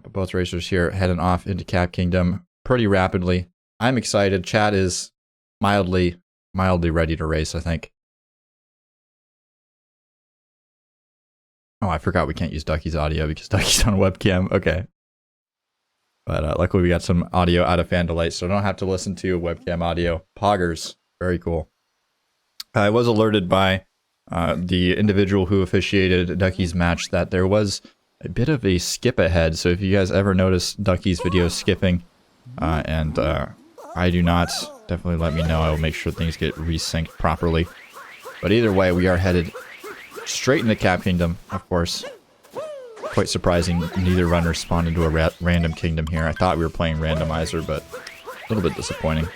But both racers here heading off into Cap Kingdom pretty rapidly. I'm excited. Chat is mildly ready to race, I think. Oh, I forgot we can't use Ducky's audio because Ducky's on webcam. Okay. But luckily we got some audio out of FanDeLight, so I don't have to listen to webcam audio. Poggers. Very cool. I was alerted by the individual who officiated Ducky's match that there was a bit of a skip ahead. So if you guys ever notice Ducky's video skipping, and I do not, definitely let me know. I will make sure things get resynced properly. But either way, we are headed straight into Cap Kingdom, of course. Quite surprising, neither runner spawned into a random kingdom here. I thought we were playing randomizer, but a little bit disappointing.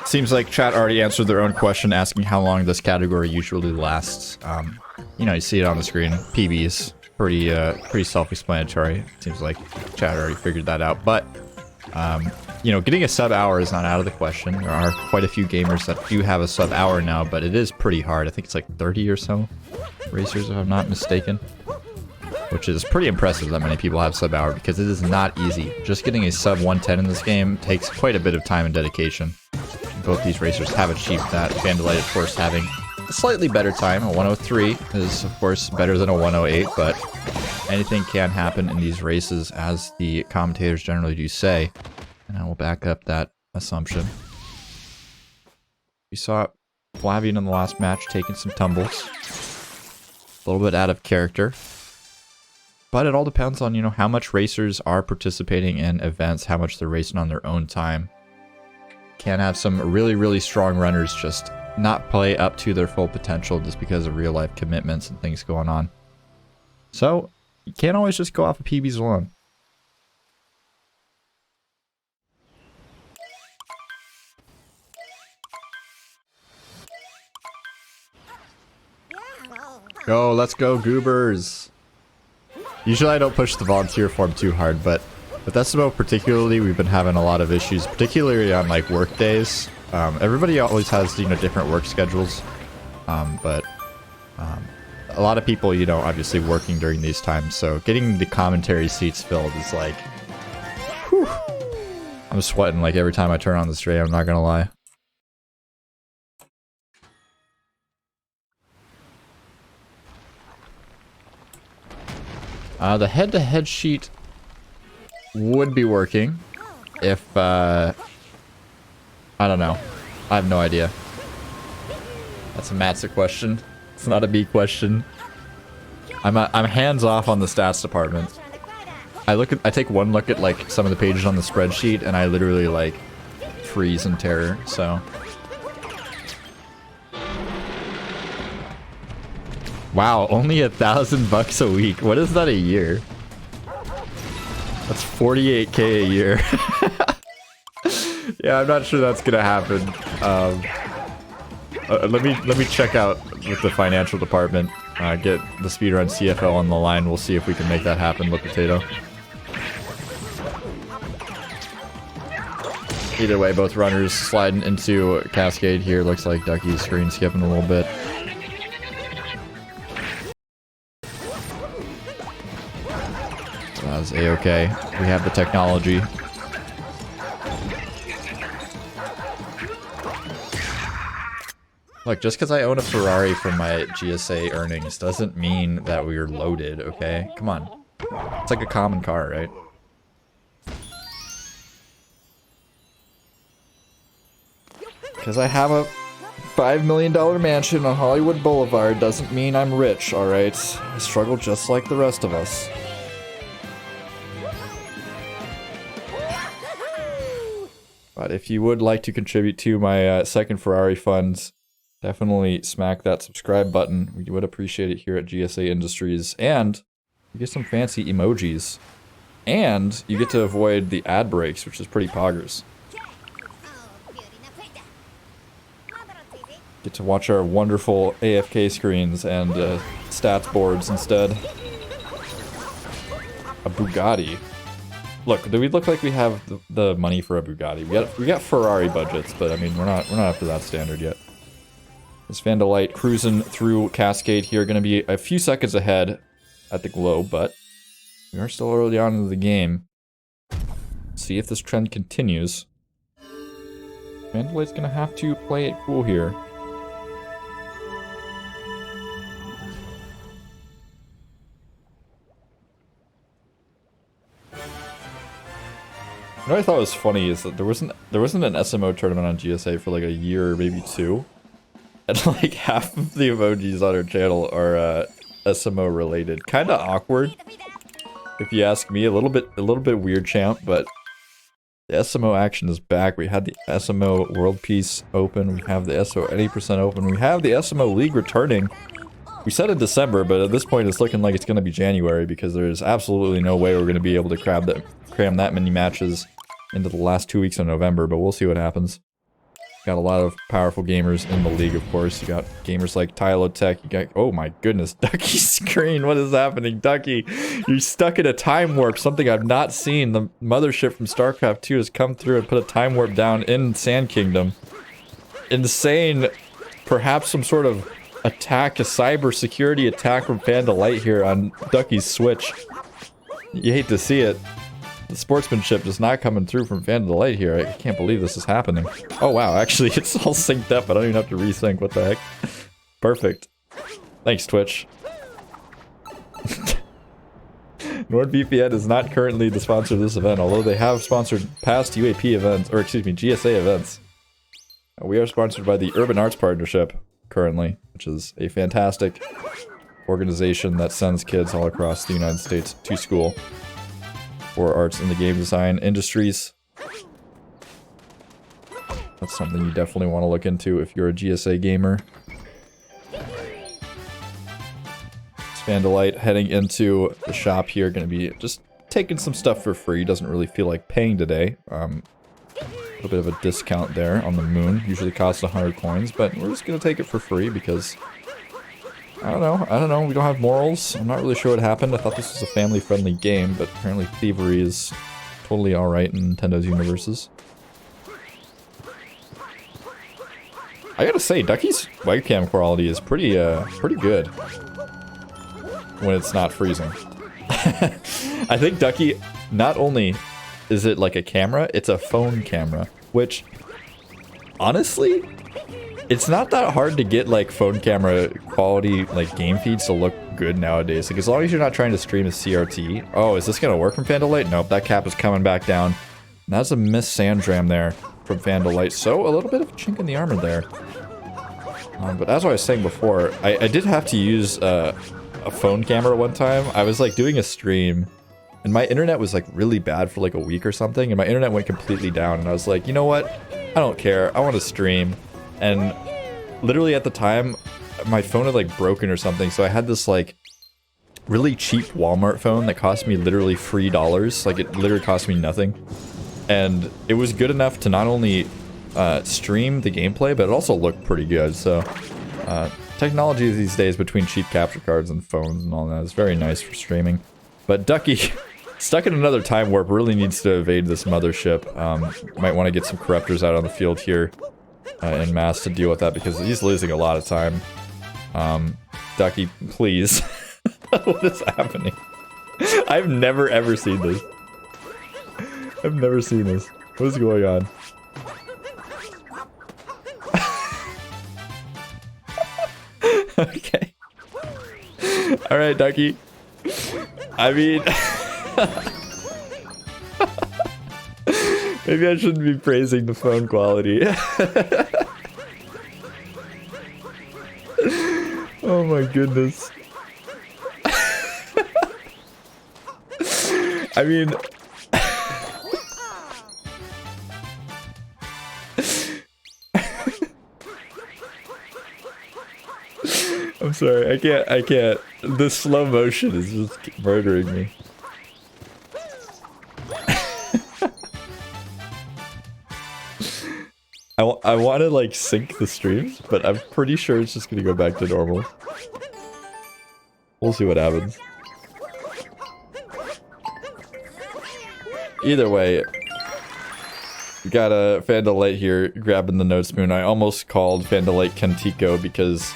Seems like chat already answered their own question asking how long this category usually lasts. You know, you see it on the screen. PBs, pretty self-explanatory. Seems like chat already figured that out. But, you know, getting a sub-hour is not out of the question. There are quite a few gamers that do have a sub-hour now, but it is pretty hard. I think it's like 30 or so racers, if I'm not mistaken. Which is pretty impressive that many people have sub-hour, because it is not easy. Just getting a sub-110 in this game takes quite a bit of time and dedication. Both these racers have achieved that. FanDeLight, of course, having a slightly better time. A 103 is, of course, better than a 108, but anything can happen in these races, as the commentators generally do say. And I will back up that assumption. We saw Flavian in the last match taking some tumbles. A little bit out of character. But it all depends on, you know, how much racers are participating in events, how much they're racing on their own time. Can have some really strong runners just not play up to their full potential just because of real life commitments and things going on. So you can't always just go off of PBs alone. Go, let's go, goobers. Usually I don't push the volunteer form too hard, but with SMO particularly, we've been having a lot of issues, particularly on like work days. Everybody always has, you know, different work schedules, but a lot of people, you know, obviously working during these times, so getting the commentary seats filled is like, whew. I'm sweating like every time I turn on the stream, I'm not gonna lie. The head-to-head sheet would be working if, I don't know. I have no idea. That's a Matza question. It's not a B question. I'm hands off on the stats department. I take one look at like some of the pages on the spreadsheet and I literally like freeze in terror, so. Wow, only $1,000 a week. What is that a year? That's 48K a year. Yeah, I'm not sure that's gonna happen. Let me check out with the financial department. Get the Speedrun CFO on the line. We'll see if we can make that happen. Look, potato. Either way, both runners sliding into Cascade here. Looks like Ducky's screen skipping a little bit. That was A-okay. We have the technology. Look, just because I own a Ferrari from my GSA earnings doesn't mean that we're loaded, okay? Come on. It's like a common car, right? Because I have a $5 million mansion on Hollywood Boulevard doesn't mean I'm rich, alright? I struggle just like the rest of us. But if you would like to contribute to my second Ferrari fund, definitely smack that subscribe button. We would appreciate it here at GSA Industries. And you get some fancy emojis. And you get to avoid the ad breaks, which is pretty poggers. Get to watch our wonderful AFK screens and stats boards instead. A Bugatti. Look, do we look like we have the money for a Bugatti? We got Ferrari budgets, but I mean we're not up to that standard yet. This FanDeLight cruising through Cascade here, gonna be a few seconds ahead at the globe, but we are still early on into the game. See if this trend continues. FanDeLight's gonna have to play it cool here. What I thought was funny is that there wasn't an SMO tournament on GSA for like a year or maybe two, and like half of the emojis on our channel are SMO related. Kind of awkward, if you ask me. A little bit weird, champ, but the SMO action is back. We had the SMO World Peace Open. We have the SMO 80% Open. We have the SMO League returning. We said in December, but at this point it's looking like it's going to be January because there's absolutely no way we're going to be able to cram that many matches into the last 2 weeks of November, but we'll see what happens. Got a lot of powerful gamers in the league, of course. You got gamers like Tylo Tech. You got, oh my goodness, Ducky's screen. What is happening, Ducky? You're stuck in a time warp, something I've not seen. The mothership from StarCraft 2 has come through and put a time warp down in Sand Kingdom. Insane. Perhaps some sort of attack, a cyber security attack from FanDeLight here on Ducky's Switch. You hate to see it. The sportsmanship is not coming through from FanDeLight here. I can't believe this is happening. Oh wow, actually it's all synced up. I don't even have to resync. What the heck? Perfect. Thanks, Twitch. NordVPN is not currently the sponsor of this event, although they have sponsored past UAP events, or excuse me, GSA events. We are sponsored by the Urban Arts Partnership currently, which is a fantastic organization that sends kids all across the United States to school for arts in the game design industries. That's something you definitely want to look into if you're a GSA gamer. FanDeLight heading into the shop here, gonna be just taking some stuff for free. Doesn't really feel like paying today. A little bit of a discount there on the moon. Usually costs 100 coins, but we're just gonna take it for free because I don't know, we don't have morals. I'm not really sure what happened. I thought this was a family-friendly game, but apparently thievery is totally alright in Nintendo's universes. I gotta say, Ducky's webcam quality is pretty good when it's not freezing. I think Ducky, not only is it like a camera, it's a phone camera, which, honestly, it's not that hard to get like phone camera quality like game feeds to look good nowadays. Like as long as you're not trying to stream a CRT. Oh, is this gonna work from FanDeLight? Nope, that cap is coming back down. And that's a missed sand dram there from FanDeLight. So a little bit of a chink in the armor there. But as I was saying before, I did have to use a phone camera one time. I was like doing a stream and my internet was like really bad for like a week or something, and my internet went completely down, and I was like, you know what? I don't care. I want to stream. And literally at the time, my phone had like broken or something, so I had this like really cheap Walmart phone that cost me literally $3. Like it literally cost me nothing. And it was good enough to not only stream the gameplay, but it also looked pretty good. So technology these days between cheap capture cards and phones and all that is very nice for streaming. But Ducky, stuck in another time warp, really needs to evade this mothership. Might want to get some corruptors out on the field here en masse to deal with that because he's losing a lot of time. Ducky, please. What is happening? I've never ever seen this. I've never seen this. What is going on? Okay. Alright, Ducky. I mean... maybe I shouldn't be praising the phone quality. Oh my goodness. I mean... I'm sorry, I can't. The slow motion is just murdering me. I want to like sync the streams, but I'm pretty sure it's just gonna go back to normal. We'll see what happens. Either way, we got a FanDeLight here grabbing the node spoon. I almost called FanDeLight Kentico because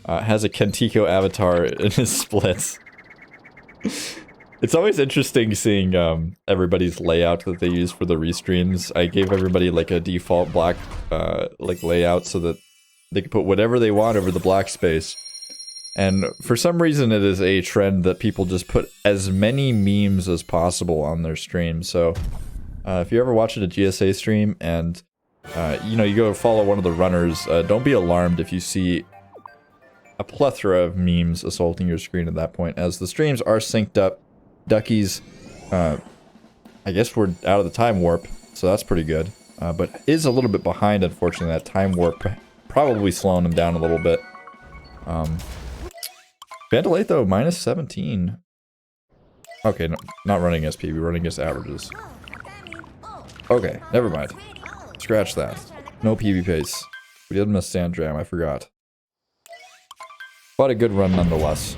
it has a Kentico avatar in his splits. It's always interesting seeing everybody's layout that they use for the restreams. I gave everybody like a default black like layout so that they could put whatever they want over the black space. And for some reason it is a trend that people just put as many memes as possible on their stream. So if you're ever watching a GSA stream and you know, you go follow one of the runners, don't be alarmed if you see a plethora of memes assaulting your screen at that point, as the streams are synced up. Ducky's, I guess we're out of the time warp, so that's pretty good. But is a little bit behind, unfortunately. That time warp probably slowing him down a little bit. FanDeLight though, minus 17. Okay, no, not running SP, we're running against averages. Okay, never mind. Scratch that. No PB pace. We did miss Sand Jam, I forgot. But a good run nonetheless.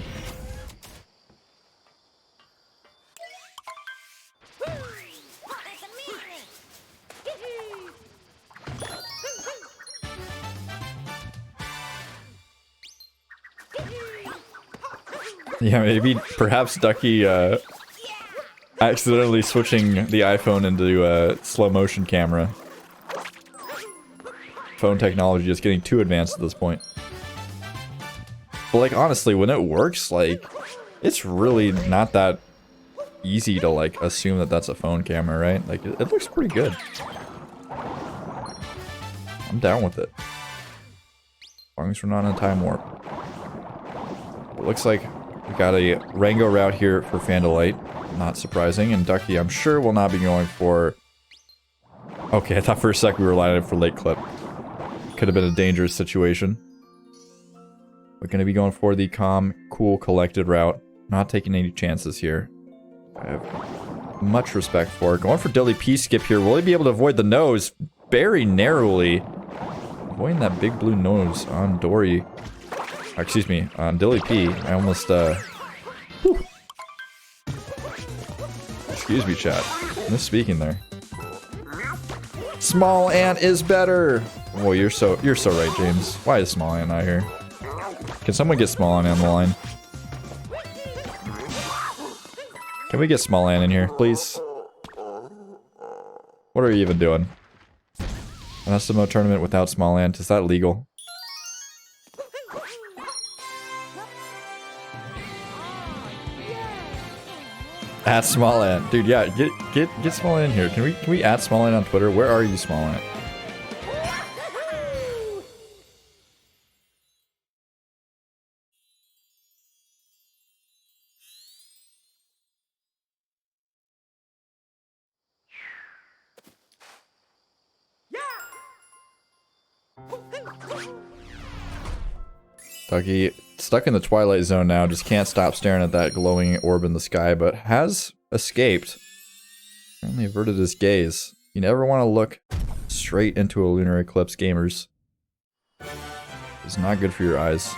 Yeah, maybe, perhaps Ducky, accidentally switching the iPhone into a slow motion camera. Phone technology is getting too advanced at this point. But like, honestly, when it works, like, it's really not that easy to like assume that that's a phone camera, right? Like, it looks pretty good. I'm down with it. As long as we're not in a time warp. It looks like we got a Rango route here for FanDeLight. Not surprising. And Ducky, I'm sure, will not be going for... Okay, I thought for a sec we were lining up for Lake Clip. Could have been a dangerous situation. We're going to be going for the calm, cool, collected route. Not taking any chances here. I have much respect for it. Going for Dilly P skip here. Will he be able to avoid the nose? Very narrowly. Avoiding that big blue nose on Dory. Excuse me, on Dilly P. I almost, whew. Excuse me, chat. Misspeaking there. Small Ant is better! Oh, you're so right, James. Why is Small Ant not here? Can someone get Small Ant on the line? Can we get Small Ant in here, please? What are you even doing? An SMO tournament without Small Ant, is that legal? At Small Ant. Dude, yeah, get Small Ant in here. Can we add Small Ant on Twitter? Where are you, Small Ant? Ducky stuck in the Twilight Zone now, just can't stop staring at that glowing orb in the sky, but has escaped. Only averted his gaze. You never want to look straight into a lunar eclipse, gamers. It's not good for your eyes.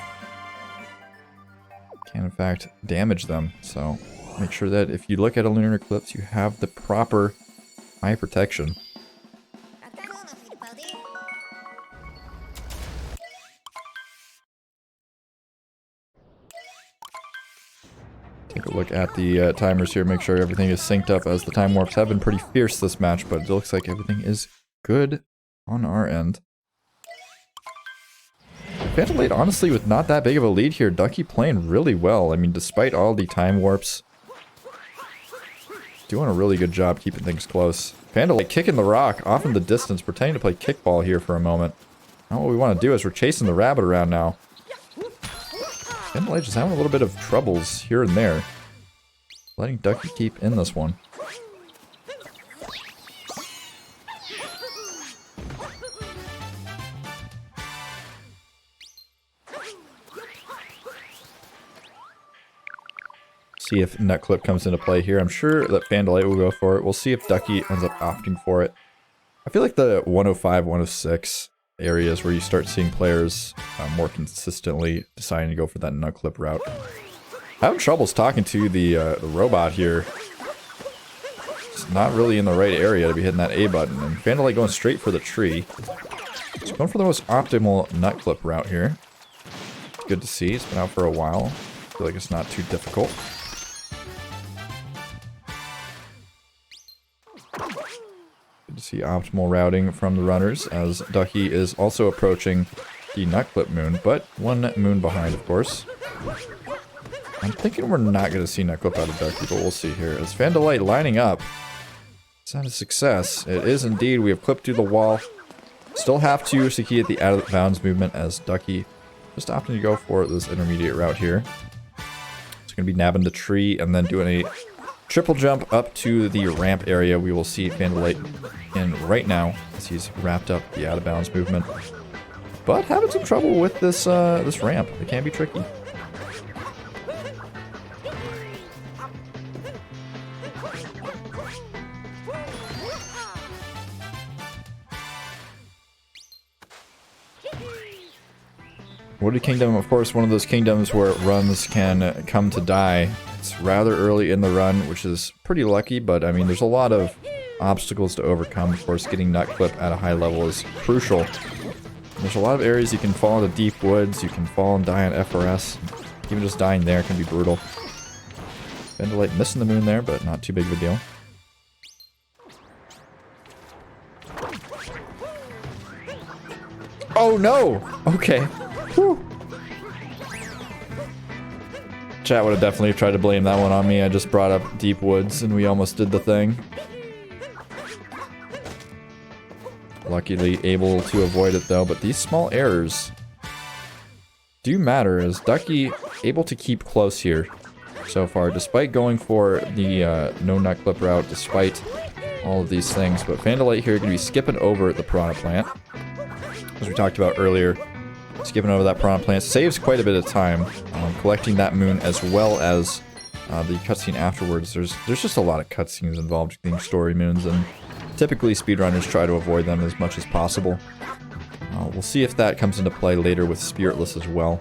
Can in fact damage them, so make sure that if you look at a lunar eclipse, you have the proper eye protection. Take a look at the timers here, make sure everything is synced up, as the time warps have been pretty fierce this match, but it looks like everything is good on our end. FanDeLight, honestly, with not that big of a lead here, Ducky playing really well. I mean, despite all the time warps, doing a really good job keeping things close. FanDeLight kicking the rock off in the distance, pretending to play kickball here for a moment. Now what we want to do is we're chasing the rabbit around now. FanDeLight just having a little bit of troubles here and there. Letting Ducky keep in this one. See if Nutclip comes into play here. I'm sure that FanDeLight will go for it. We'll see if Ducky ends up opting for it. I feel like the 105, 106 areas where you start seeing players more consistently deciding to go for that nut clip route. Having troubles talking to the robot here. It's not really in the right area to be hitting that A button. And FanDeLight going straight for the tree. So going for the most optimal nut clip route here. Good to see. It's been out for a while. I feel like it's not too difficult. Good to see optimal routing from the runners as Dxcky is also approaching the nut clip moon, but one moon behind, of course. I'm thinking we're not going to see nut clip out of Dxcky, but we'll see here. As FanDeLight lining up, it's not a success. It is indeed. We have clipped through the wall. Still have to succeed at the out of bounds movement as Dxcky just opting to go for this intermediate route here. It's going to be nabbing the tree and then doing a triple jump up to the ramp area. We will see FanDeLight in right now as he's wrapped up the out of bounds movement. But having some trouble with this this ramp. It can be tricky. Wooded Kingdom, of course, one of those kingdoms where runs can come to die. It's rather early in the run, which is pretty lucky, but I mean, there's a lot of obstacles to overcome. Of course, getting nut clip at a high level is crucial. There's a lot of areas you can fall into deep woods, you can fall and die on FRS. Even just dying there can be brutal. FanDeLight missing the moon there, but not too big of a deal. Oh no! Okay. Whew. Chat would have definitely tried to blame that one on me. I just brought up deep woods and we almost did the thing. Luckily able to avoid it though, but these small errors do matter as Dxcky able to keep close here so far, despite going for the no nut clip route, despite all of these things. But FanDeLight here going to be skipping over the piranha plant. As we talked about earlier, skipping over that piranha plant saves quite a bit of time. Collecting that moon as well as the cutscene afterwards. There's just a lot of cutscenes involved getting story moons, and typically speedrunners try to avoid them as much as possible. We'll see if that comes into play later with Spiritless as well.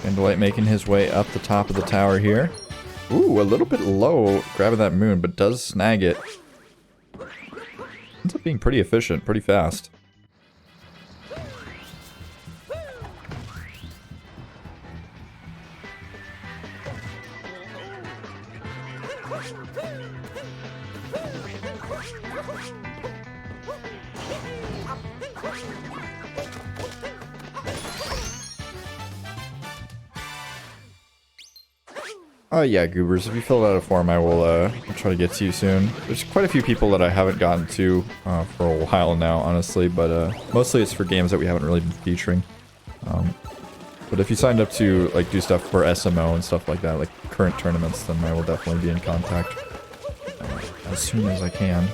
FanDeLight making his way up the top of the tower here. Ooh, a little bit low grabbing that moon, but does snag it. Ends up being pretty efficient, pretty fast. Yeah, Goobers, if you fill out a form, I will I'll try to get to you soon. There's quite a few people that I haven't gotten to for a while now, honestly, but mostly it's for games that we haven't really been featuring. But if you signed up to like do stuff for SMO and stuff like that, like current tournaments, then I will definitely be in contact as soon as I can.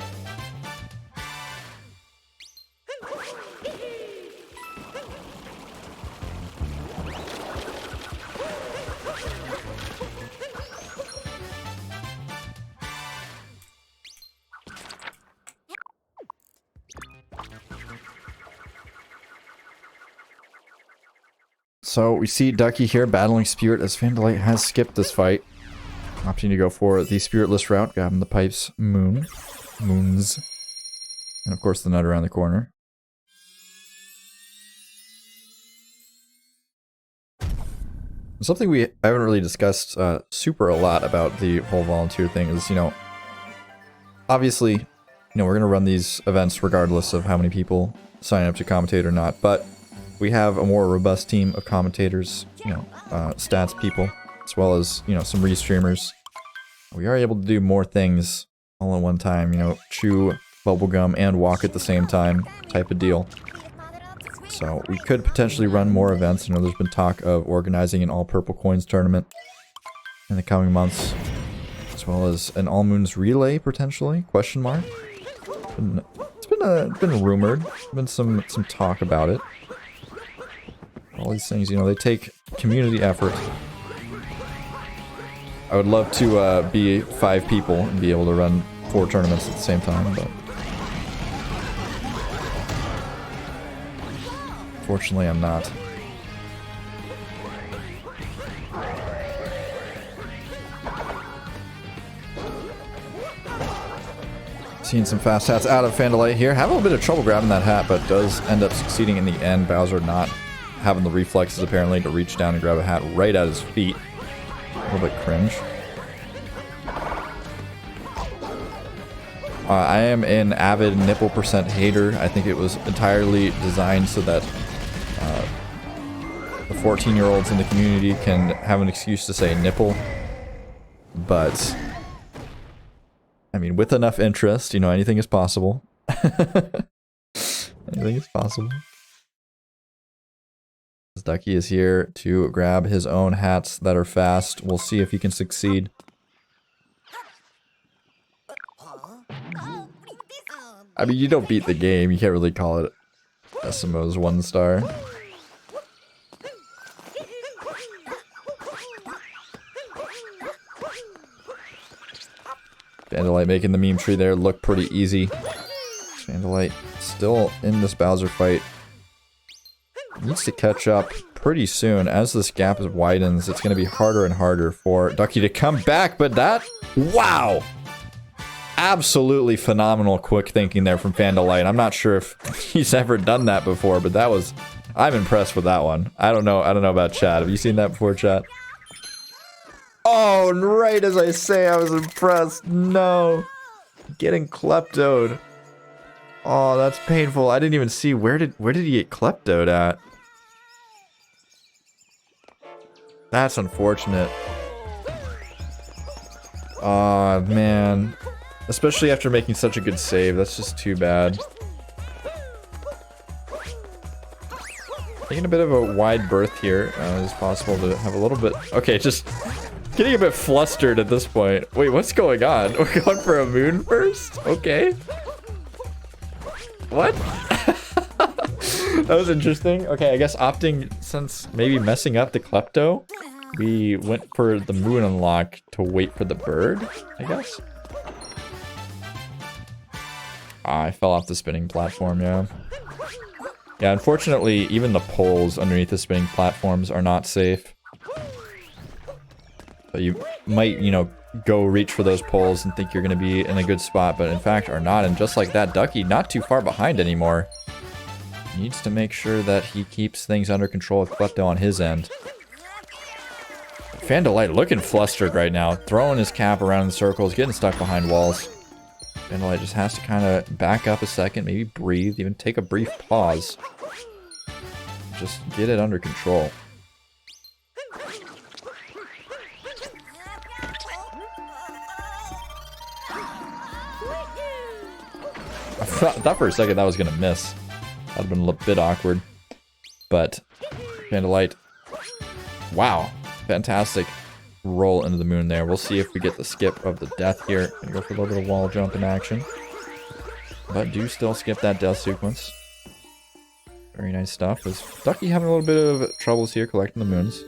So we see Dxcky here battling Spirit as FanDeLight has skipped this fight. Opting to go for the Spiritless route, grabbing the pipes moons. And of course the nut around the corner. Something I haven't really discussed super a lot about the whole volunteer thing is, you know, obviously, you know, we're going to run these events regardless of how many people sign up to commentate or not, but we have a more robust team of commentators, you know, stats people, as well as, you know, some restreamers. We are able to do more things all at one time, you know, chew bubblegum and walk at the same time type of deal. So we could potentially run more events. You know, there's been talk of organizing an all-purple coins tournament in the coming months. As well as an All Moons relay, potentially? Question mark? It's been rumored. Been some talk about it. All these things, you know, they take community effort. I would love to be 5 people and be able to run 4 tournaments at the same time, but unfortunately I'm not. Seeing some fast hats out of FanDeLight here. Have a little bit of trouble grabbing that hat, but does end up succeeding in the end. Bowser not having the reflexes apparently to reach down and grab a hat right at his feet. A little bit cringe. I am an avid nipple percent hater. I think it was entirely designed so that the 14-year-olds in the community can have an excuse to say nipple. But I mean, with enough interest, you know, anything is possible. Anything is possible. Dxcky is here to grab his own hats that are fast. We'll see if he can succeed. I mean, you don't beat the game. You can't really call it SMO's 1-star. FanDeLight making the meme tree there look pretty easy. FanDeLight still in this Bowser fight. Needs to catch up pretty soon. As this gap widens, it's going to be harder and harder for Dxcky to come back, but that... Wow! Absolutely phenomenal quick thinking there from FanDeLight. I'm not sure if he's ever done that before, but that was... I'm impressed with that one. I don't know about chat. Have you seen that before, chat? Oh, and right as I say I was impressed. No. Getting kleptoed. Oh, that's painful. I didn't even see where did he get kleptoed at? That's unfortunate. Oh, man. Especially after making such a good save. That's just too bad. Taking a bit of a wide berth here. It's possible to have a little bit... Okay, just... Getting a bit flustered at this point. Wait, what's going on? We're going for a moon first? Okay. What? That was interesting. Okay, I guess opting, since maybe messing up the klepto, we went for the moon unlock to wait for the bird, I guess. I fell off the spinning platform, yeah. Yeah, unfortunately, even the poles underneath the spinning platforms are not safe. So you might, you know, go reach for those poles and think you're going to be in a good spot, but in fact are not. And just like that, Dxcky not too far behind anymore. Needs to make sure that he keeps things under control with Klepto on his end. FanDeLight looking flustered right now, throwing his cap around in circles, getting stuck behind walls. FanDeLight just has to kind of back up a second, maybe breathe, even take a brief pause. Just get it under control. I thought for a second that was going to miss. That would have been a little bit awkward. But FanDeLight, wow, fantastic roll into the moon there. We'll see if we get the skip of the death here. Gonna go for a little bit of wall jump in action. But do still skip that death sequence. Very nice stuff. Is Dxcky having a little bit of troubles here collecting the moons?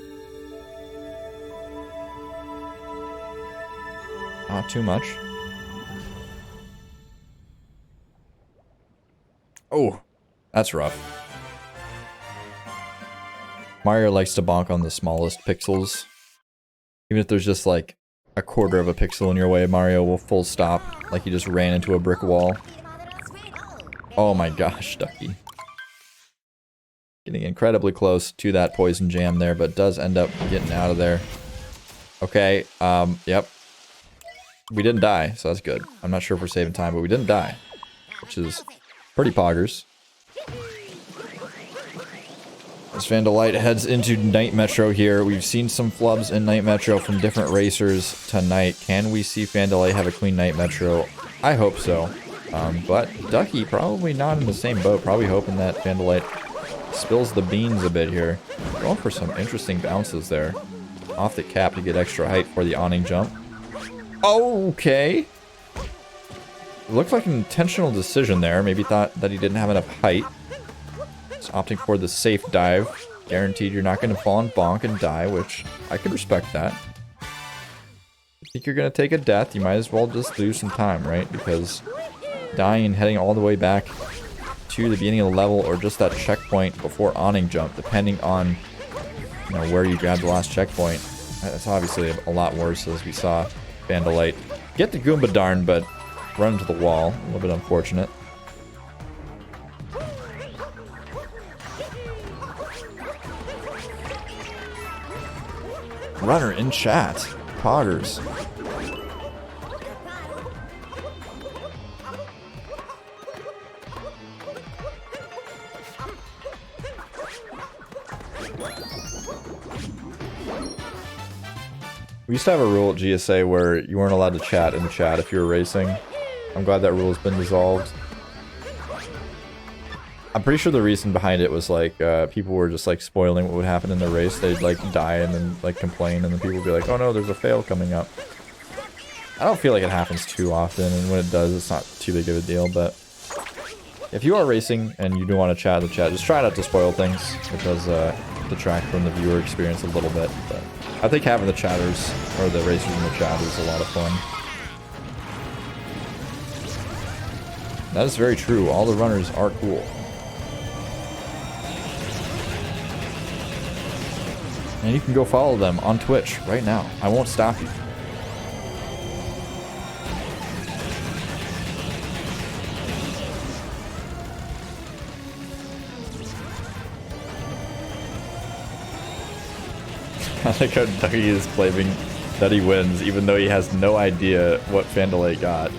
Not too much. Oh, that's rough. Mario likes to bonk on the smallest pixels. Even if there's just like a quarter of a pixel in your way, Mario will full stop like he just ran into a brick wall. Oh my gosh, Dxcky. Getting incredibly close to that poison jam there, but does end up getting out of there. Okay, yep. We didn't die, so that's good. I'm not sure if we're saving time, but we didn't die. Which is pretty poggers. As FanDeLight heads into Night Metro here, we've seen some flubs in Night Metro from different racers tonight. Can we see FanDeLight have a clean Night Metro? I hope so. But Dxcky probably not in the same boat. Probably hoping that FanDeLight spills the beans a bit here. Going for some interesting bounces there. Off the cap to get extra height for the awning jump. Okay. It looked like an intentional decision there. Maybe thought that he didn't have enough height. Just opting for the safe dive. Guaranteed you're not going to fall and bonk and die, which I can respect that. I think you're going to take a death. You might as well just lose some time, right? Because dying and heading all the way back to the beginning of the level or just that checkpoint before awning jump, depending on where you grab the last checkpoint. That's obviously a lot worse, as we saw FanDeLight get the Goomba darn, but run into the wall. A little bit unfortunate. Runner in chat. Poggers. We used to have a rule at GSA where you weren't allowed to chat in the chat if you were racing. I'm glad that rule has been resolved. I'm pretty sure the reason behind it was like people were just like spoiling what would happen in the race. They'd like die and then like complain, and then people would be like, oh no, there's a fail coming up. I don't feel like it happens too often, and when it does, it's not too big of a deal. But if you are racing and you do want to chat in the chat, just try not to spoil things. It does detract from the viewer experience a little bit. But I think having the chatters or the racers in the chat is a lot of fun. That is very true. All the runners are cool. And you can go follow them on Twitch right now. I won't stop you. I think how Dxcky is claiming that he wins, even though he has no idea what FanDeLight got.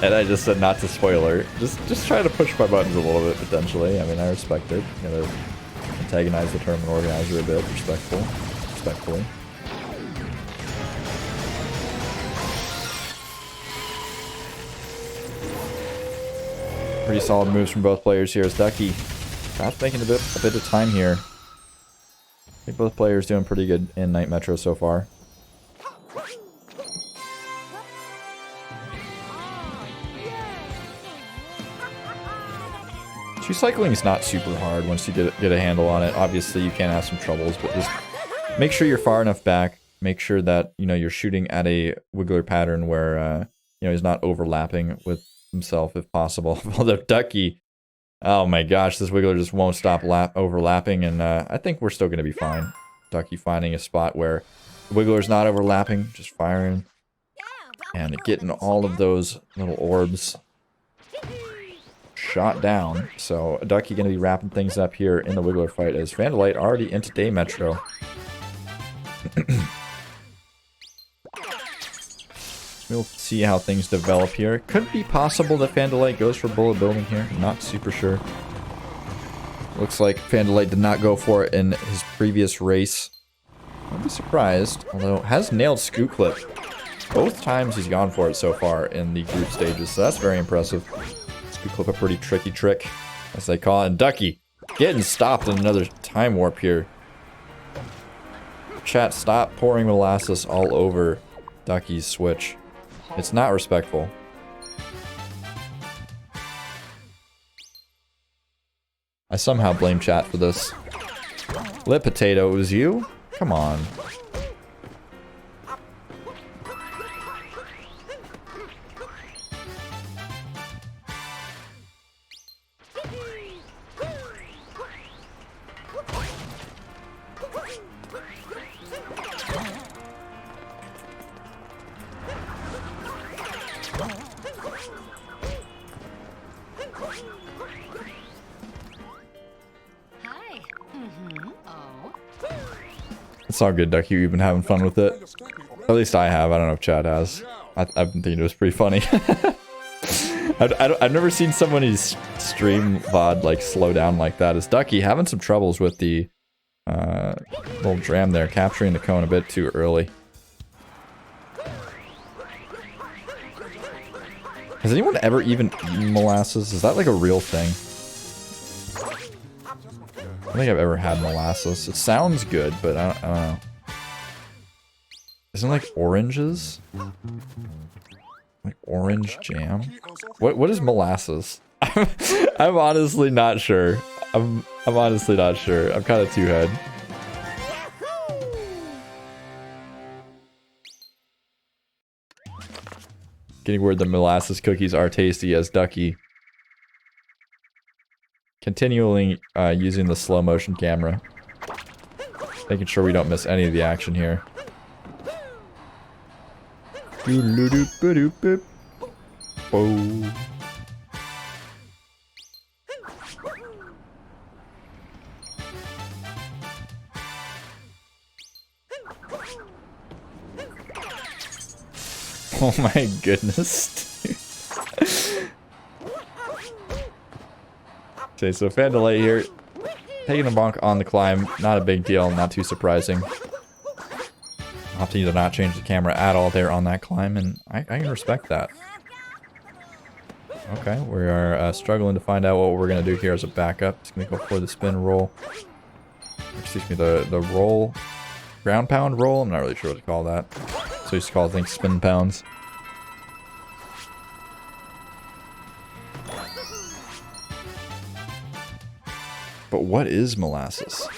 And I just said not to spoiler. Just try to push my buttons a little bit, potentially. I mean, I respect it. You know, antagonize the tournament organizer a bit. Respectfully. Pretty solid moves from both players here as Dxcky perhaps making a bit of time here. I think both players doing pretty good in Night Metro so far. Two cycling is not super hard once you get a handle on it. Obviously, you can have some troubles, but just make sure you're far enough back. Make sure that you're shooting at a wiggler pattern where he's not overlapping with himself if possible. Although Dxcky, oh my gosh, this wiggler just won't stop overlapping, and I think we're still going to be fine. Dxcky finding a spot where the wiggler's not overlapping, just firing, and getting all of those little orbs shot down. So Dxcky going to be wrapping things up here in the wiggler fight as FanDeLight already into Day Metro. We'll see how things develop here. Could be possible that FanDeLight goes for bullet building here. Not super sure. Looks like FanDeLight did not go for it in his previous race. I'll be surprised, although has nailed Scoot Clip. Both times he's gone for it so far in the group stages, so that's very impressive. Scoot Clip, a pretty tricky trick, as they call it. And Dxcky getting stopped in another time warp here. Chat, stop pouring molasses all over Dxcky's switch. It's not respectful. I somehow blame chat for this. Lit Potato, it was you? Come on. It's all good, Dxcky. You've been having fun with it. At least I have. I don't know if Chad has. I've been thinking it was pretty funny. I've never seen someone who's stream VOD like slow down like that. Is Dxcky having some troubles with the little dram there, capturing the cone a bit too early. Has anyone ever even eaten molasses? Is that like a real thing? I don't think I've ever had molasses. It sounds good, but I don't know. Isn't it like oranges? Like orange jam? What is molasses? I'm honestly not sure. I'm honestly not sure. I'm kind of two-head. Getting word the molasses cookies are tasty as Dxcky. Continually using the slow motion camera. Making sure we don't miss any of the action here. Oh. Oh my goodness. Okay, so FanDeLight here. Taking a bonk on the climb. Not a big deal, not too surprising. Opting to not change the camera at all there on that climb, and I can respect that. Okay, we are struggling to find out what we're going to do here as a backup. Just going to go for the spin roll. Excuse me, the roll. Ground pound roll? I'm not really sure what to call that. So I used to call things spin pounds. But what is molasses?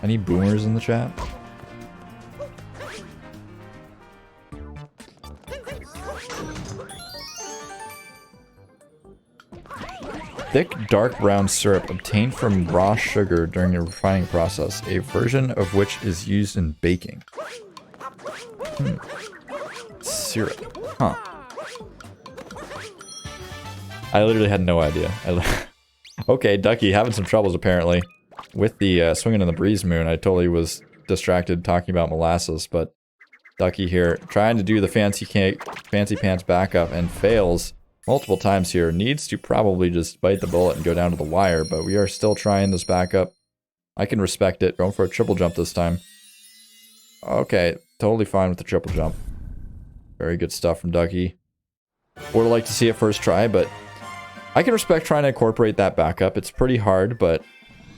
Any boomers in the chat? Thick, dark brown syrup obtained from raw sugar during the refining process, a version of which is used in baking. Syrup. Huh. I literally had no idea. Okay, Dxcky having some troubles apparently. With the swinging in the breeze moon, I totally was distracted talking about molasses, but Dxcky here trying to do the fancy pants backup and fails multiple times here. Needs to probably just bite the bullet and go down to the wire, but we are still trying this backup. I can respect it. Going for a triple jump this time. Okay, totally fine with the triple jump. Very good stuff from Dxcky. Would like to see it first try, but I can respect trying to incorporate that backup. It's pretty hard, but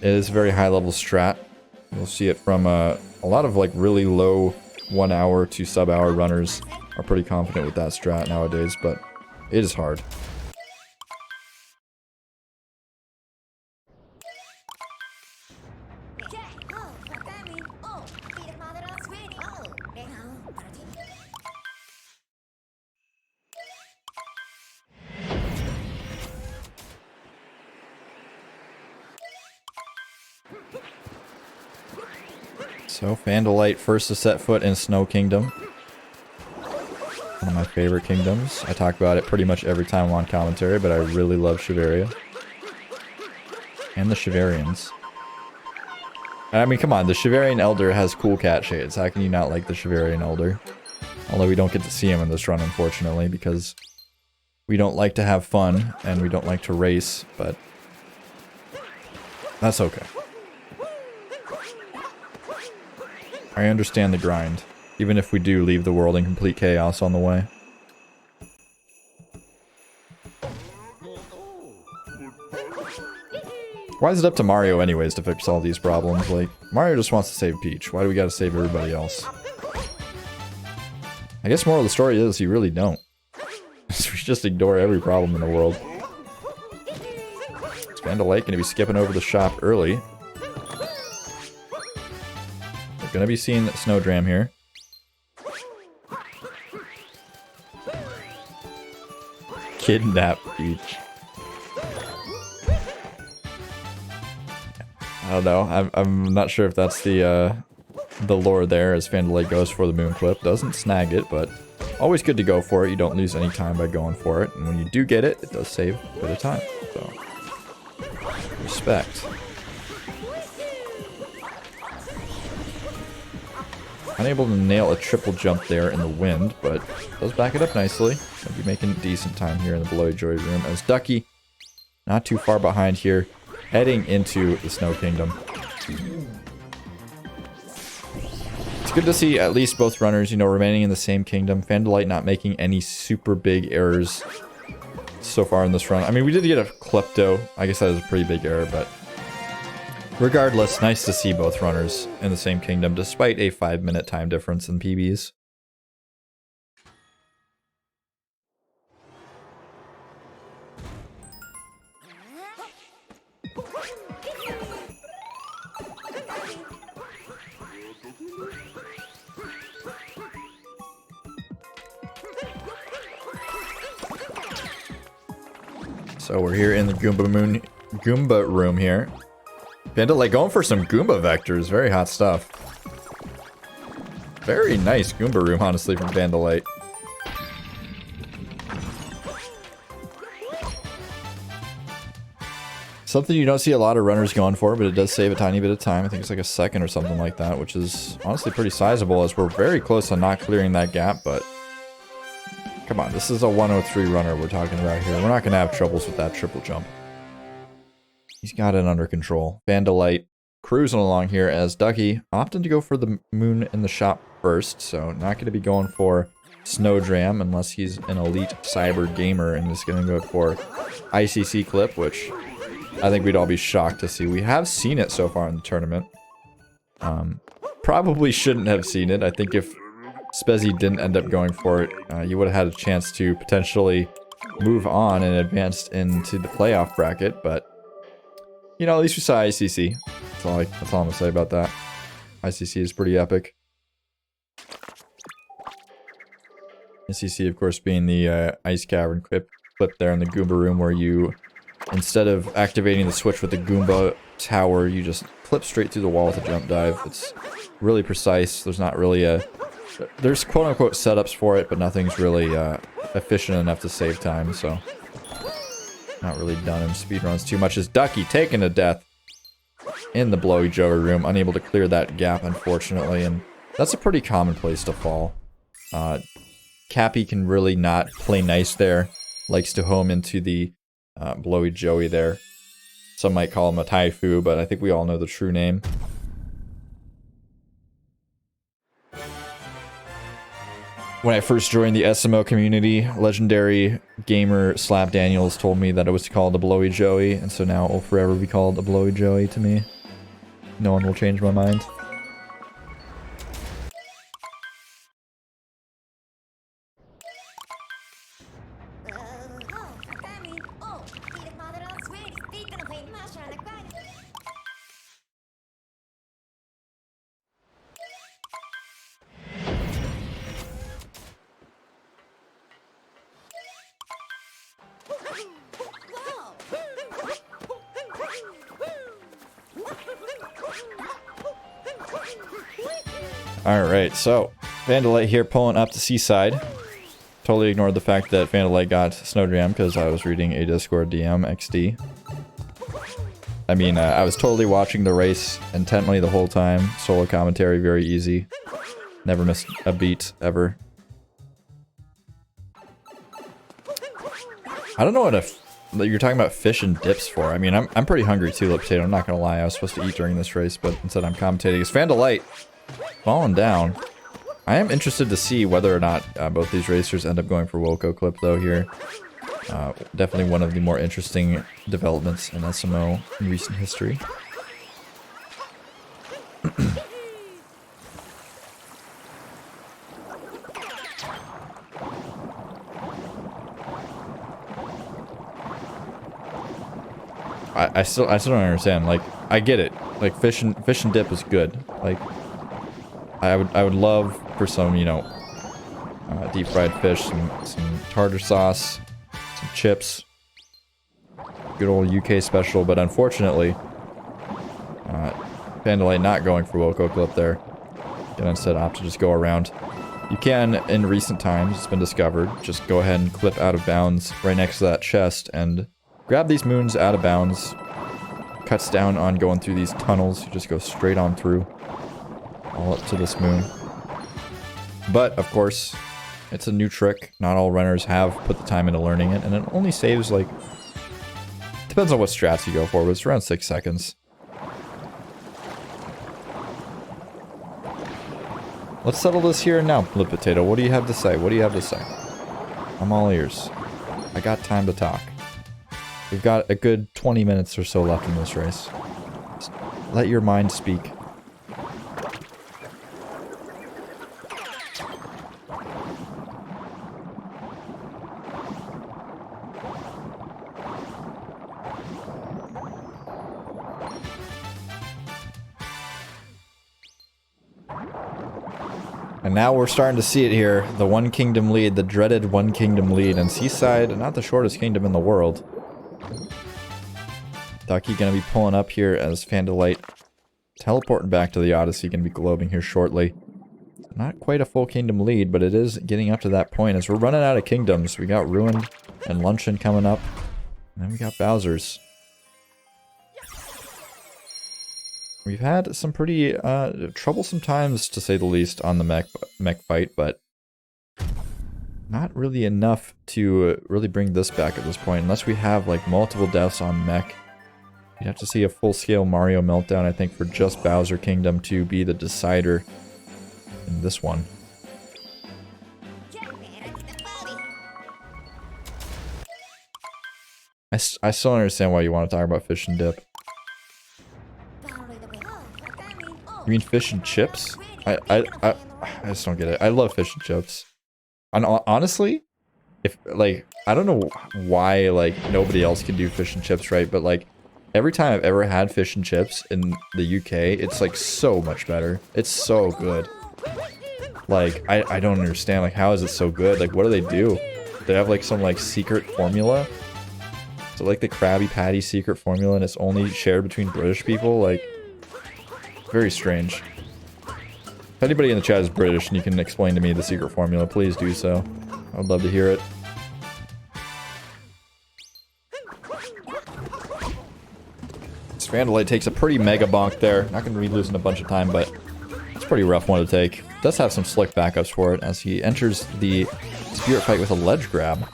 it is a very high level strat. You'll see it from a lot of like really low 1 hour to sub hour runners are pretty confident with that strat nowadays, but it is hard. So, FanDeLight first to set foot in Snow Kingdom. One of my favorite kingdoms. I talk about it pretty much every time I'm on commentary, but I really love Shiveria. And the Shiverians. I mean, come on, the Shiverian Elder has cool cat shades. How can you not like the Shiverian Elder? Although we don't get to see him in this run, unfortunately, because we don't like to have fun, and we don't like to race, but that's okay. I understand the grind, even if we do leave the world in complete chaos on the way. Why is it up to Mario anyways to fix all these problems? Like, Mario just wants to save Peach. Why do we gotta save everybody else? I guess moral of the story is you really don't. We just ignore every problem in the world. FanDeLight gonna be skipping over the shop early. Gonna be seeing Snowdram here. Kidnap Peach. I don't know. I'm not sure if that's the lore there, as FanDeLight goes for the moon clip. Doesn't snag it, but always good to go for it. You don't lose any time by going for it, and when you do get it, it does save a bit of time. So, respect. Unable to nail a triple jump there in the wind, but does back it up nicely. Gonna be making decent time here in the Below Joy room as Dxcky, not too far behind here, heading into the Snow Kingdom. It's good to see at least both runners, you know, remaining in the same kingdom. FanDeLight not making any super big errors so far in this run. I mean, we did get a Klepto. I guess that is a pretty big error, but Regardless, nice to see both runners in the same kingdom, despite a 5-minute time difference in PBs. So we're here in the Goomba room here. FanDeLight going for some Goomba vectors. Very hot stuff. Very nice Goomba room, honestly, from FanDeLight. Something you don't see a lot of runners going for, but it does save a tiny bit of time. I think it's like a second or something like that, which is honestly pretty sizable, as we're very close on not clearing that gap, but... Come on, this is a 103 runner we're talking about here. We're not going to have troubles with that triple jump. He's got it under control. FanDeLight cruising along here as Dxcky opting to go for the moon in the shop first, so not going to be going for Snowdram unless he's an elite cyber gamer and is going to go for ICC clip, which I think we'd all be shocked to see. We have seen it so far in the tournament. Probably shouldn't have seen it. I think if Spezzy didn't end up going for it, you would have had a chance to potentially move on and advance into the playoff bracket, but you know, at least we saw ICC. That's all I'm gonna say about that. ICC is pretty epic. ICC, of course, being the ice cavern clip there in the Goomba room, where you, instead of activating the switch with the Goomba tower, you just clip straight through the wall with a jump dive. It's really precise. There's not really a... There's quote-unquote setups for it, but nothing's really efficient enough to save time, so... Not really done in speedruns too much. As Dxcky taken to death in the Blowy Joey room, unable to clear that gap, unfortunately, and that's a pretty common place to fall. Cappy can really not play nice there. Likes to home into the Blowy Joey there. Some might call him a Taifu, but I think we all know the true name. When I first joined the SMO community, legendary gamer Slap Daniels told me that it was called a Blowy Joey, and so now it will forever be called a Blowy Joey to me. No one will change my mind. Alright, so FanDeLight here pulling up to Seaside. Totally ignored the fact that FanDeLight got Snowdram because I was reading a Discord DM XD. I mean, I was totally watching the race intently the whole time. Solo commentary, very easy. Never missed a beat, ever. I don't know what you're talking about fish and dips for. I mean, I'm pretty hungry too, Lip Potato. I'm not gonna lie. I was supposed to eat during this race, but instead I'm commentating. It's FanDeLight falling down. I am interested to see whether or not both these racers end up going for Wilco clip though here. Definitely one of the more interesting developments in SMO in recent history. I still don't understand. Like, I get it. Like, fish and dip is good. Like, I would love for some, you know, deep fried fish, some tartar sauce, some chips, good old UK special. But unfortunately, FanDeLight not going for Wilco clip there, and instead opt to just go around. You can, in recent times, it's been discovered, just go ahead and clip out of bounds right next to that chest and grab these moons out of bounds. Cuts down on going through these tunnels. You just go straight on through. All up to this moon. But, of course, it's a new trick. Not all runners have put the time into learning it. And it only saves, like... Depends on what strats you go for, but it's around 6 seconds. Let's settle this here and now, Lip Potato. What do you have to say? What do you have to say? I'm all ears. I got time to talk. We've got a good 20 minutes or so left in this race. Let your mind speak. And now we're starting to see it here. The one kingdom lead, the dreaded one kingdom lead. And Seaside, not the shortest kingdom in the world. Dxcky gonna be pulling up here as FanDeLight teleporting back to the Odyssey, gonna be globing here shortly. Not quite a full kingdom lead, but it is getting up to that point as we're running out of kingdoms. We got Ruined and Luncheon coming up. And then we got Bowser's. We've had some pretty troublesome times, to say the least, on the mech fight, but not really enough to really bring this back at this point, unless we have like multiple deaths on mech. You'd have to see a full-scale Mario meltdown, I think, for just Bowser Kingdom to be the decider in this one. I still don't understand why you want to talk about fish and dip. You mean fish and chips? I just don't get it. I love fish and chips. And honestly, if like I don't know why like nobody else can do fish and chips right, but like every time I've ever had fish and chips in the UK, it's like so much better. It's so good. Like I don't understand like how is it so good? Like what do they do? They have like some like secret formula? So like the Krabby Patty secret formula and it's only shared between British people? Like very strange. If anybody in the chat is British and you can explain to me the secret formula, please do so. I would love to hear it. FanDeLight takes a pretty mega bonk there. Not going to be losing a bunch of time, but it's a pretty rough one to take. Does have some slick backups for it as he enters the spirit fight with a ledge grab.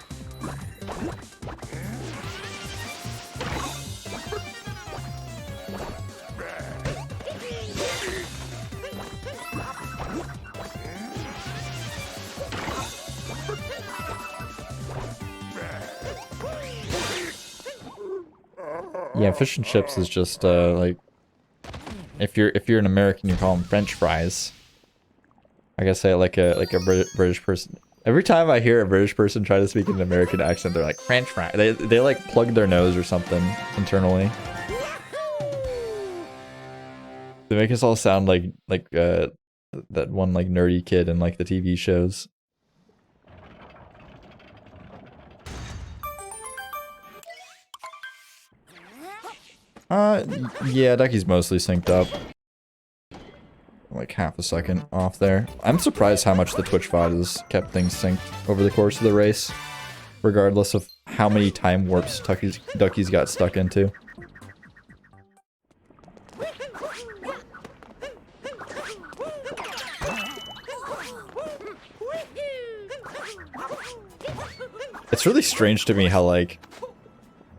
Yeah, fish and chips is just like if you're an American, you call them French fries. I gotta say it like a British person. Every time I hear a British person try to speak in an American accent, they're like French fries. They like plug their nose or something internally. They make us all sound like that one like nerdy kid in like the TV shows. Yeah, Dxcky's mostly synced up. Like half a second off there. I'm surprised how much the Twitch VOD has kept things synced over the course of the race. Regardless of how many time warps Dxcky's got stuck into. It's really strange to me how like...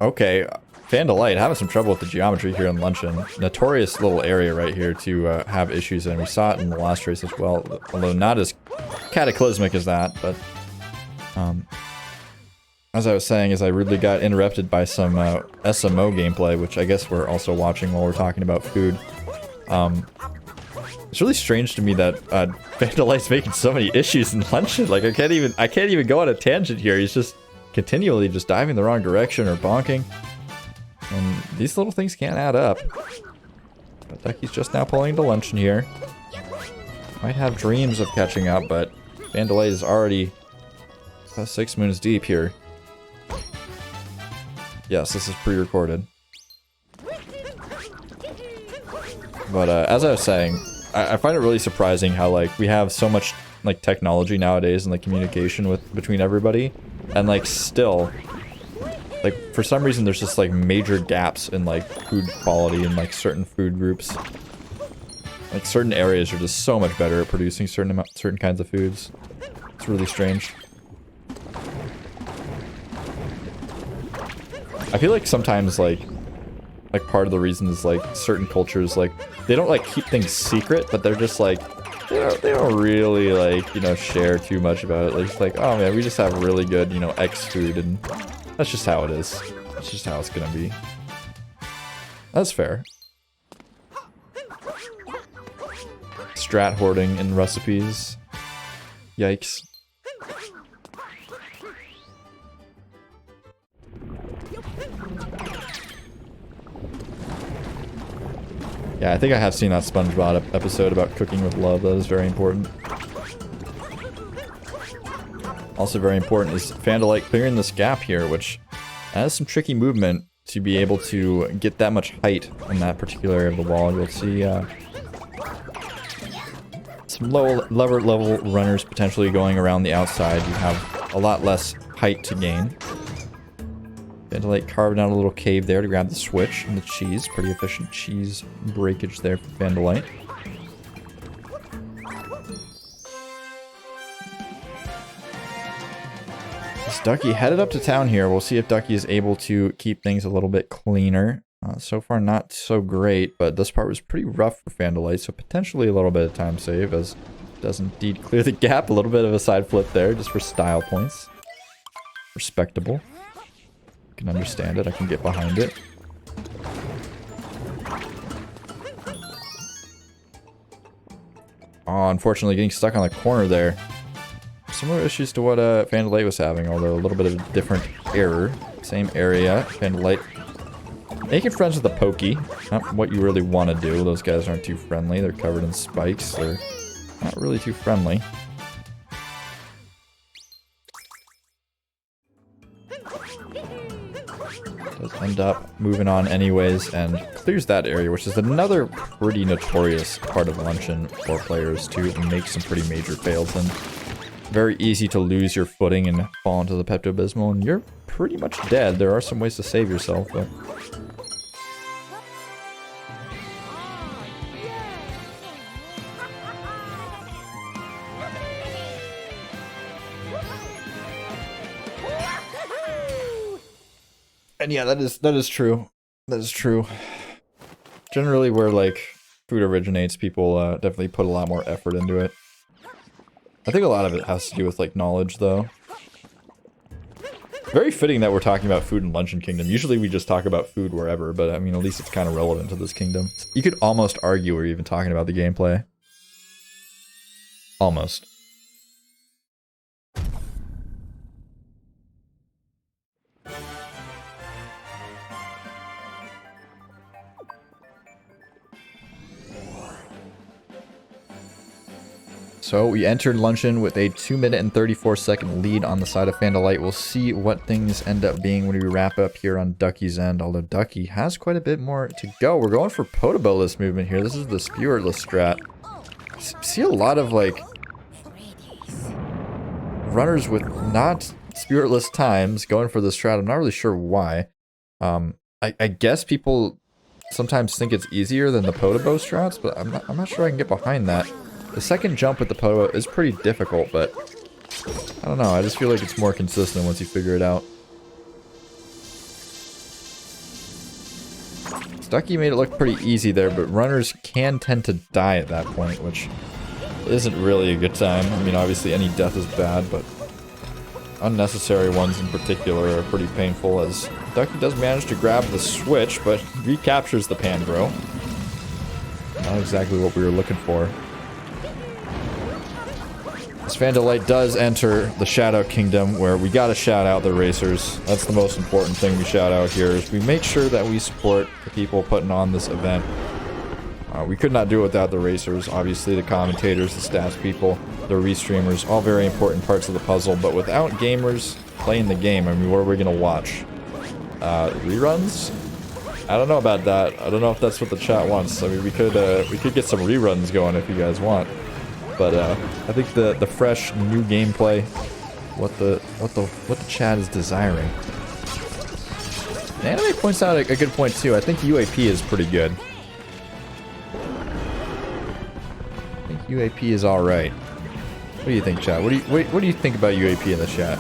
Okay... FanDeLight having some trouble with the geometry here in Luncheon. Notorious little area right here to have issues in. We saw it in the last race as well, although not as cataclysmic as that, but as I was saying, I really got interrupted by some SMO gameplay, which I guess we're also watching while we're talking about food. It's really strange to me that FanDeLight's making so many issues in Luncheon. Like I can't even go on a tangent here. He's just continually just diving the wrong direction or bonking. And these little things can't add up. But Dxcky's just now pulling into Luncheon here. Might have dreams of catching up, but FanDeLight is already about 6 moons deep here. Yes, this is pre-recorded. But as I was saying, I find it really surprising how like we have so much like technology nowadays and like communication between everybody, and like still. Like, for some reason, there's just, like, major gaps in, like, food quality in, like, certain food groups. Like, certain areas are just so much better at producing certain kinds of foods. It's really strange. I feel like sometimes, like part of the reason is, like, certain cultures, like, they don't, like, keep things secret, but they're just, like, they don't really, like, you know, share too much about it. Like, it's like, oh, man, we just have really good, you know, X food, and... That's just how it is. That's just how it's gonna be. That's fair. strat hoarding in recipes. Yikes. Yeah, I think I have seen that SpongeBob episode about cooking with love. That is very important. Also very important is FanDeLight clearing this gap here, which has some tricky movement to be able to get that much height in that particular area of the wall. You'll see some lower level runners potentially going around the outside. You have a lot less height to gain. FanDeLight carving out a little cave there to grab the switch and the cheese. Pretty efficient cheese breakage there for FanDeLight. Dxcky headed up to town here. We'll see if Dxcky is able to keep things a little bit cleaner. So far not so great, but this part was pretty rough for FanDeLight, so potentially a little bit of time save as it does indeed clear the gap. A little bit of a side flip there just for style points. Respectable. I can understand it. I can get behind it. Oh, unfortunately getting stuck on the corner there. Similar issues to what FanDeLight was having, although a little bit of a different error. Same area. FanDeLight making friends with the Pokey. Not what you really want to do. Those guys aren't too friendly. They're covered in spikes. They're not really too friendly. Does end up moving on anyways and clears that area, which is another pretty notorious part of Luncheon for players to make some pretty major fails in. Very easy to lose your footing and fall into the Pepto-Bismol, and you're pretty much dead. There are some ways to save yourself, but... And yeah, that is true. That is true. Generally, where like food originates, people definitely put a lot more effort into it. I think a lot of it has to do with, like, knowledge, though. Very fitting that we're talking about food in Luncheon Kingdom. Usually we just talk about food wherever, but, I mean, at least it's kind of relevant to this kingdom. You could almost argue we're even talking about the gameplay. Almost. So we entered Luncheon with a 2-minute and 34-second lead on the side of FanDeLight. We'll see what things end up being when we wrap up here on Dxcky's end, although Dxcky has quite a bit more to go. We're going for Podoboless movement here. This is the Spewerless strat. See a lot of, like, runners with not Spiritless times going for this strat. I'm not really sure why. I guess people sometimes think it's easier than the Podobo strats, but I'm not sure I can get behind that. The second jump with the Podobo is pretty difficult, but I don't know. I just feel like it's more consistent once you figure it out. Dxcky made it look pretty easy there, but runners can tend to die at that point, which isn't really a good time. I mean, obviously any death is bad, but unnecessary ones in particular are pretty painful, as Dxcky does manage to grab the switch, but recaptures the Pandro. Not exactly what we were looking for. As FanDeLight does enter the Shadow Kingdom, where we gotta shout out the racers. That's the most important thing we shout out here, is we make sure that we support the people putting on this event. We could not do it without the racers. Obviously, the commentators, the stats people, the restreamers, all very important parts of the puzzle. But without gamers playing the game, I mean, what are we gonna watch? Reruns? I don't know about that. I don't know if that's what the chat wants. I mean, we could get some reruns going if you guys want. But I think the fresh new gameplay, what the chat is desiring. And Anime points out a good point too. I think UAP is pretty good. I think UAP is all right. What do you think, chat? What do you think about UAP in the chat?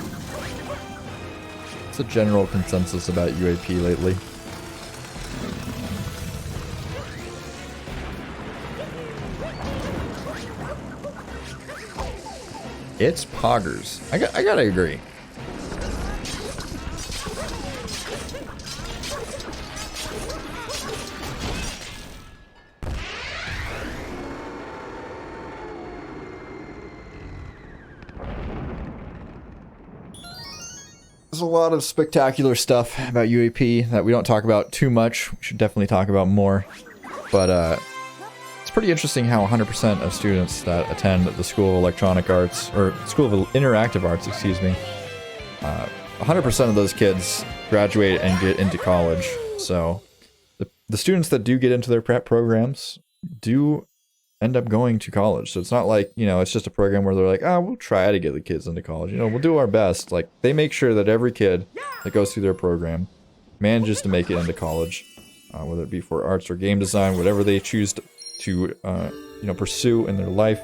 What's the general consensus about UAP lately? It's poggers. I gotta agree. a lot of spectacular stuff about UAP that we don't talk about too much. We should definitely talk about more. But it's pretty interesting how 100% of students that attend the School of Electronic Arts, or School of Interactive Arts, excuse me, 100% of those kids graduate and get into college. So the students that do get into their prep programs do end up going to college. So it's not like, you know, it's just a program where they're like, oh, we'll try to get the kids into college. You know, we'll do our best. Like, they make sure that every kid that goes through their program manages to make it into college, whether it be for arts or game design, whatever they choose to you know, pursue in their life.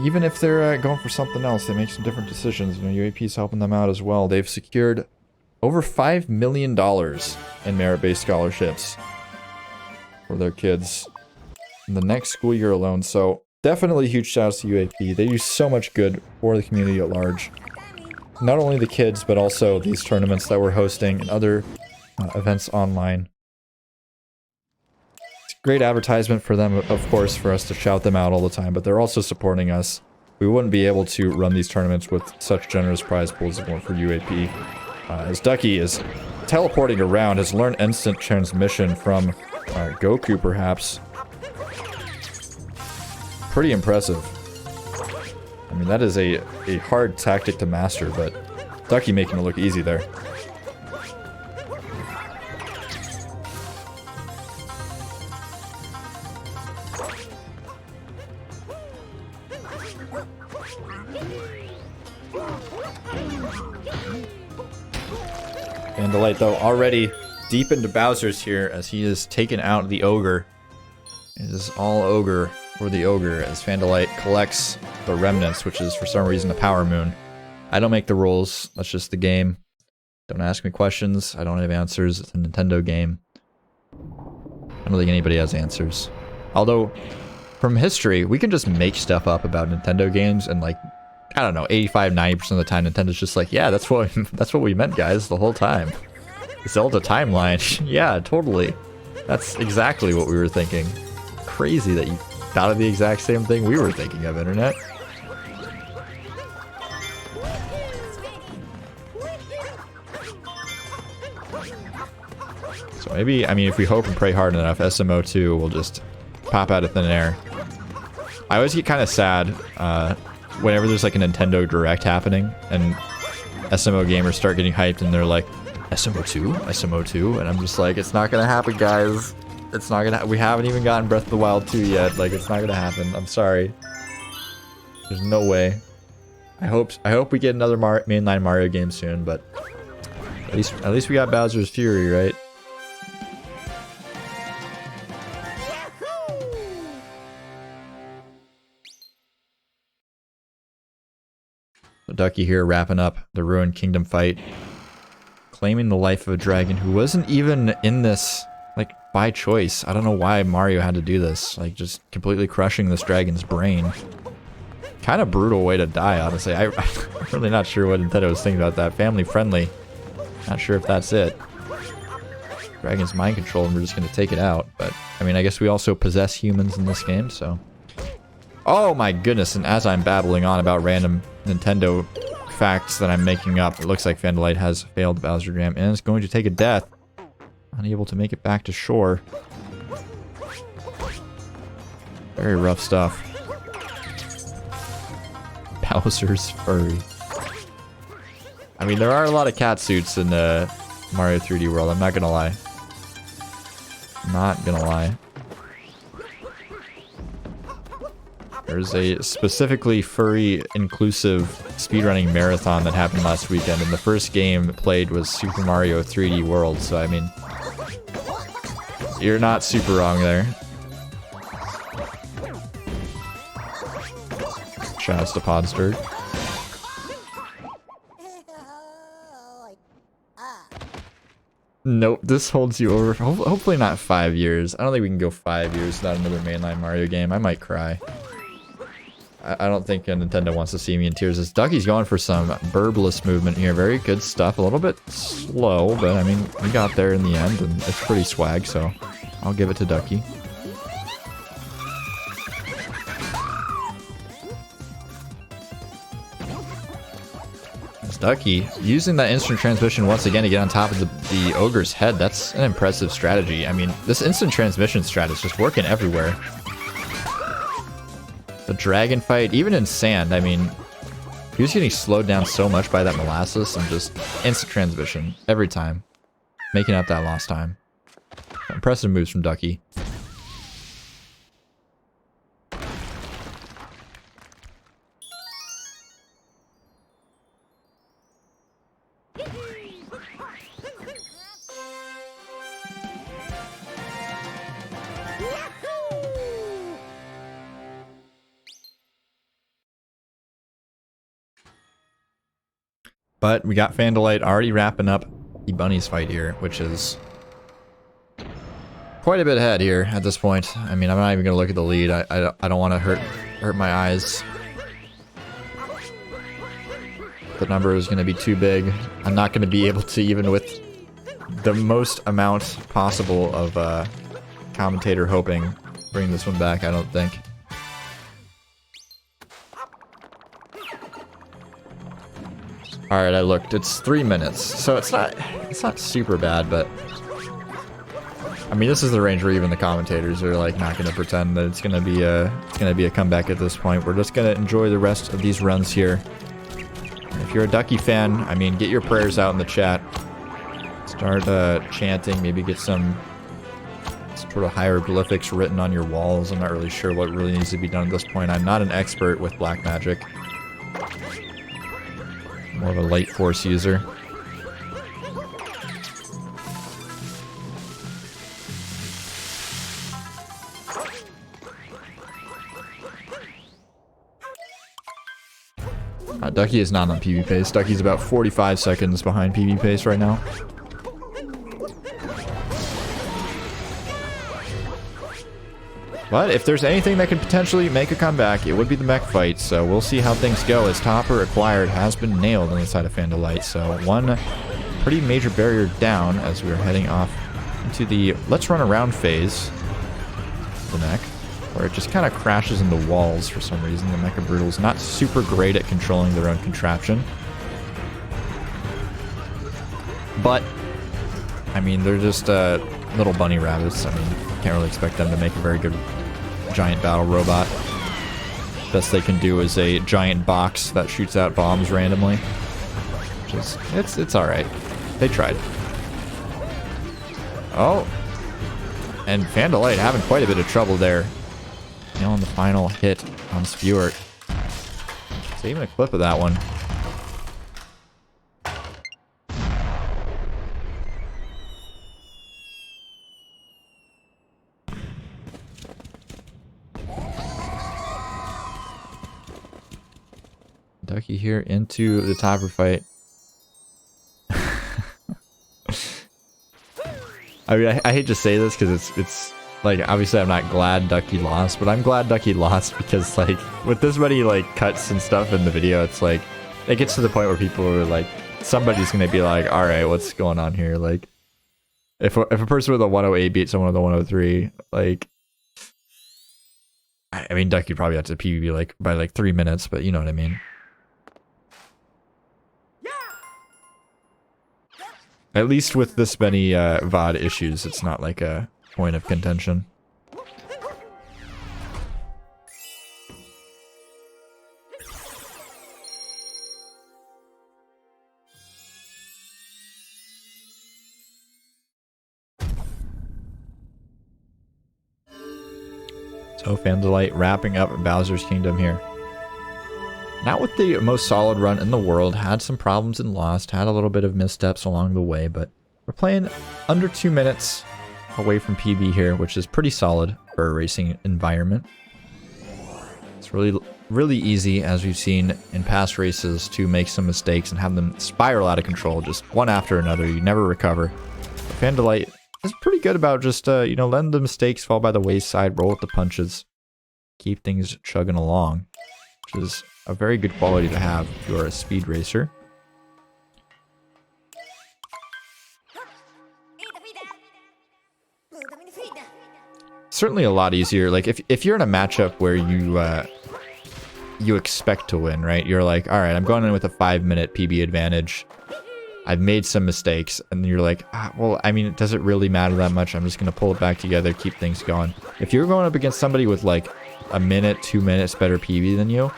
Even if they're going for something else, they make some different decisions. You know, UAP is helping them out as well. They've secured over $5 million in merit-based scholarships for their kids in the next school year alone. So definitely huge shouts to UAP. They do so much good for the community at large. Not only the kids, but also these tournaments that we're hosting and other events online. It's a great advertisement for them, of course, for us to shout them out all the time, but they're also supporting us. We wouldn't be able to run these tournaments with such generous prize pools if it weren't for UAP. As Dxcky is teleporting around, has learned instant transmission from Goku, perhaps. Pretty impressive. I mean, that is a hard tactic to master, but Dxcky making it look easy there. FanDeLight, though, already deep into Bowser's here as he has taken out the ogre. It is all ogre for the ogre as FanDeLight collects the remnants, which is for some reason a power moon. I don't make the rules. That's just the game. Don't ask me questions. I don't have answers. It's a Nintendo game. I don't think anybody has answers. Although, from history, we can just make stuff up about Nintendo games and, like, I don't know, 85-90% of the time Nintendo's just like, yeah, that's what we meant, guys, the whole time. Zelda timeline. Yeah, totally. That's exactly what we were thinking. Crazy that you thought of the exact same thing we were thinking of, Internet. So maybe, I mean, if we hope and pray hard enough, SMO 2 will just pop out of thin air. I always get kind of sad whenever there's like a Nintendo Direct happening and SMO gamers start getting hyped and they're like, SMO 2? SMO 2? And I'm just like, it's not gonna happen, guys. It's not gonna we haven't even gotten Breath of the Wild 2 yet. Like, it's not gonna happen. I'm sorry. There's no way. I hope we get another mainline Mario game soon, but at least we got Bowser's Fury, right? So Dxcky here wrapping up the Ruined Kingdom fight. Claiming the life of a dragon who wasn't even in this, like, by choice. I don't know why Mario had to do this. Like, just completely crushing this dragon's brain. Kind of brutal way to die, honestly. I'm really not sure what Nintendo was thinking about that. Family friendly. Not sure if that's it. Dragon's mind control and we're just going to take it out. But, I mean, I guess we also possess humans in this game, so... Oh my goodness, and as I'm babbling on about random Nintendo facts that I'm making up, it looks like FanDeLight has failed Bowser Jam and is going to take a death. Unable to make it back to shore. Very rough stuff. Bowser's furry. I mean, there are a lot of cat suits in the Mario 3D World, I'm not gonna lie. Not gonna lie. There's a specifically furry inclusive speedrunning marathon that happened last weekend, and the first game played was Super Mario 3D World, so I mean, you're not super wrong there. Shouts to Podster. Nope, this holds you over. Hopefully not 5 years. I don't think we can go 5 years without another mainline Mario game. I might cry. I don't think Nintendo wants to see me in tears. As Dxcky's going for some burbless movement here. Very good stuff. A little bit slow, but I mean, we got there in the end, and it's pretty swag, so I'll give it to Dxcky. Dxcky using that instant transmission once again to get on top of the ogre's head. That's an impressive strategy. I mean, this instant transmission strat is just working everywhere. The dragon fight, even in sand, I mean, he was getting slowed down so much by that molasses and just instant transmission every time, making up that lost time. Impressive moves from Dxcky. But we got FanDeLight already wrapping up the bunnies fight here, which is quite a bit ahead here at this point. I mean, I'm not even gonna look at the lead. I don't want to hurt my eyes. The number is gonna be too big. I'm not gonna be able to, even with the most amount possible of commentator hoping, bring this one back. I don't think. All right, I looked. It's 3 minutes, so it's not super bad, but I mean, this is the range where even the commentators are like not going to pretend that it's going to be a comeback at this point. We're just going to enjoy the rest of these runs here. And if you're a Dxcky fan, I mean, get your prayers out in the chat. Start chanting. Maybe get some sort of hieroglyphics written on your walls. I'm not really sure what really needs to be done at this point. I'm not an expert with black magic. More of a light force user. Dxcky is not on PB pace. Ducky's about 45 seconds behind PB pace right now. But if there's anything that could potentially make a comeback, it would be the mech fight. So we'll see how things go, as Topper Acquired has been nailed on the side of FanDeLight. So one pretty major barrier down as we are heading off into the let's run around phase of the mech, where it just kind of crashes into walls for some reason. The Mecha Brutal's not super great at controlling their own contraption. But, I mean, they're just little bunny rabbits. I mean, can't really expect them to make a very good giant battle robot. Best they can do is a giant box that shoots out bombs randomly. Which is, it's alright. They tried. Oh! And FanDeLight having quite a bit of trouble there. Nailing the final hit on Spewart. Saving a clip of that one. Dxcky here into the Topper fight. I mean, I hate to say this because it's like, obviously I'm not glad Dxcky lost, but I'm glad Dxcky lost because, like, with this many like cuts and stuff in the video, it's like it gets to the point where people are like, somebody's gonna be like, all right, what's going on here? Like, if a person with a 108 beat someone with a 103, like, I mean, Dxcky probably had to PvP like by like 3 minutes, but you know what I mean. At least with this many VOD issues, it's not like a point of contention. So FanDeLight wrapping up Bowser's Kingdom here. Not with the most solid run in the world, had some problems and lost, had a little bit of missteps along the way, but we're playing under 2 minutes away from PB here, which is pretty solid for a racing environment. It's really easy, as we've seen in past races, to make some mistakes and have them spiral out of control, just one after another. You never recover. FanDeLight is pretty good about just, you know, letting the mistakes fall by the wayside, roll with the punches, keep things chugging along, which is a very good quality to have if you are a speed racer. Certainly a lot easier. Like, if you're in a matchup where you you expect to win, right? You're like, all right, I'm going in with a 5-minute PB advantage. I've made some mistakes, and you're like, well, I mean, does it really matter that much? I'm just going to pull it back together, keep things going. If you're going up against somebody with like a minute, 2 minutes better PB than you,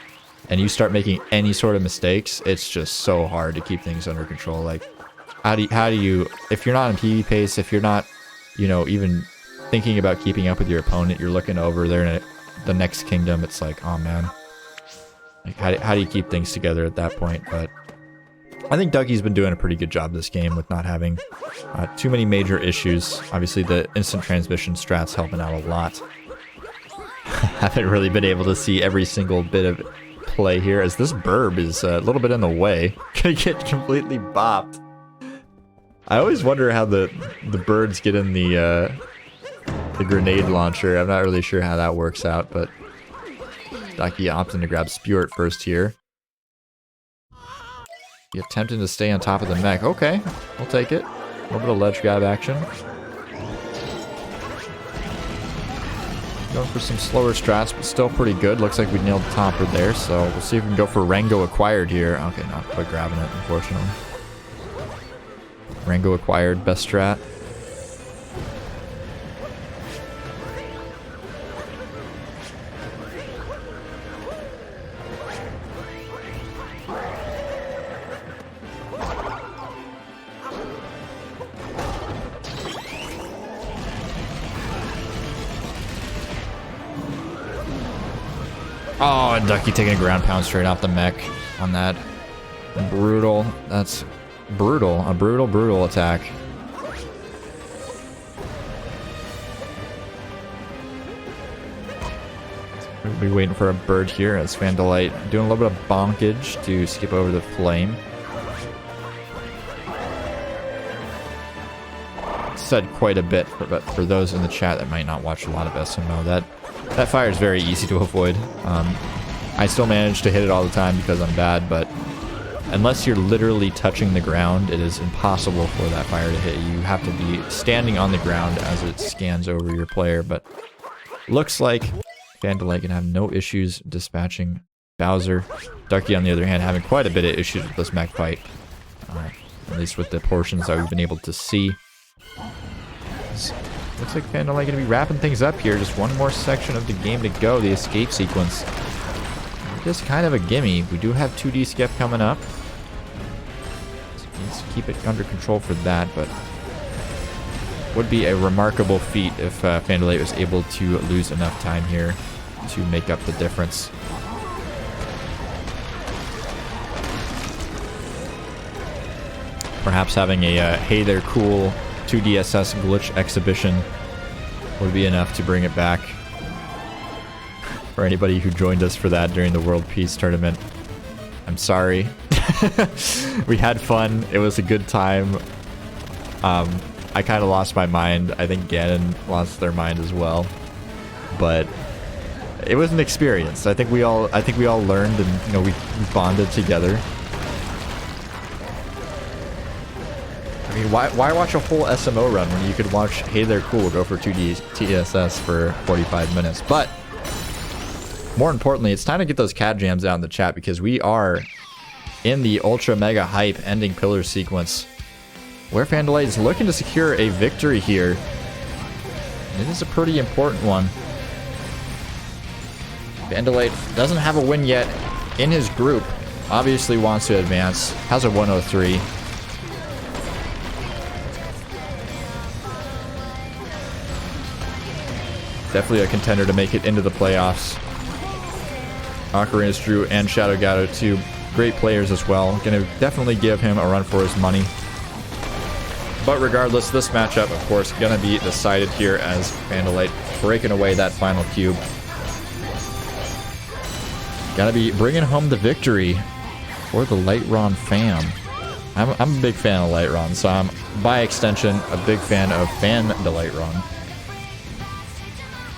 and you start making any sort of mistakes, it's just so hard to keep things under control. Like, how do you, if you're not in PB pace, if you're not, you know, even thinking about keeping up with your opponent, you're looking over there in the next kingdom, it's like, oh man. Like, how do you keep things together at that point? But I think Dxcky's been doing a pretty good job this game with not having too many major issues. Obviously, the instant transmission strat's helping out a lot. Haven't really been able to see every single bit of play here, as this burb is a little bit in the way. Gonna get completely bopped. I always wonder how the birds get in the grenade launcher. I'm not really sure how that works out, but Dxcky opting to grab Spewart first here. You're attempting to stay on top of the mech. Okay, we'll take it. A little bit of ledge grab action. Going for some slower strats, but still pretty good. Looks like we nailed the topper there, so we'll see if we can go for Rango acquired here. Okay, not quite grabbing it, unfortunately. Rango acquired, best strat. Oh, and Dxcky taking a ground pound straight off the mech on that. Brutal. That's brutal. A brutal attack. We'll be waiting for a bird here as FanDeLight doing a little bit of bonkage to skip over the flame. Said quite a bit, but for those in the chat that might not watch a lot of SMO, that fire is very easy to avoid. I still manage to hit it all the time because I'm bad, but unless you're literally touching the ground, it is impossible for that fire to hit you. You have to be standing on the ground as it scans over your player, but looks like FanDeLight can have no issues dispatching Bowser. Dxcky, on the other hand, having quite a bit of issues with this mech fight, at least with the portions that we've been able to see. Looks like FanDeLight going to be wrapping things up here. Just one more section of the game to go. The escape sequence. Just kind of a gimme. We do have 2D skip coming up. So let's keep it under control for that, but would be a remarkable feat if FanDeLight was able to lose enough time here to make up the difference. Perhaps having a hey there cool 2DSS glitch exhibition would be enough to bring it back. For anybody who joined us for that during the World Peace Tournament, I'm sorry. We had fun. It was a good time. I kind of lost my mind. I think Ganon lost their mind as well. But it was an experience. I think we all learned, and you know, we bonded together. I mean, why watch a whole SMO run when you could watch Hey There Cool go for 2D TSS for 45 minutes? But more importantly, it's time to get those CAD jams out in the chat, because we are in the ultra mega hype ending pillar sequence where FanDeLight is looking to secure a victory here. It is a pretty important one. FanDeLight doesn't have a win yet in his group. Obviously wants to advance. Has a 103. Definitely a contender to make it into the playoffs. Ocarina Drew and Shadow Gato, two great players as well. Gonna definitely give him a run for his money. But regardless, this matchup, of course, gonna be decided here as FanDeLight breaking away that final cube. Gotta be bringing home the victory for the Lightron fam. I'm a big fan of Lightron, so I'm, by extension, a big fan of FanDeLight.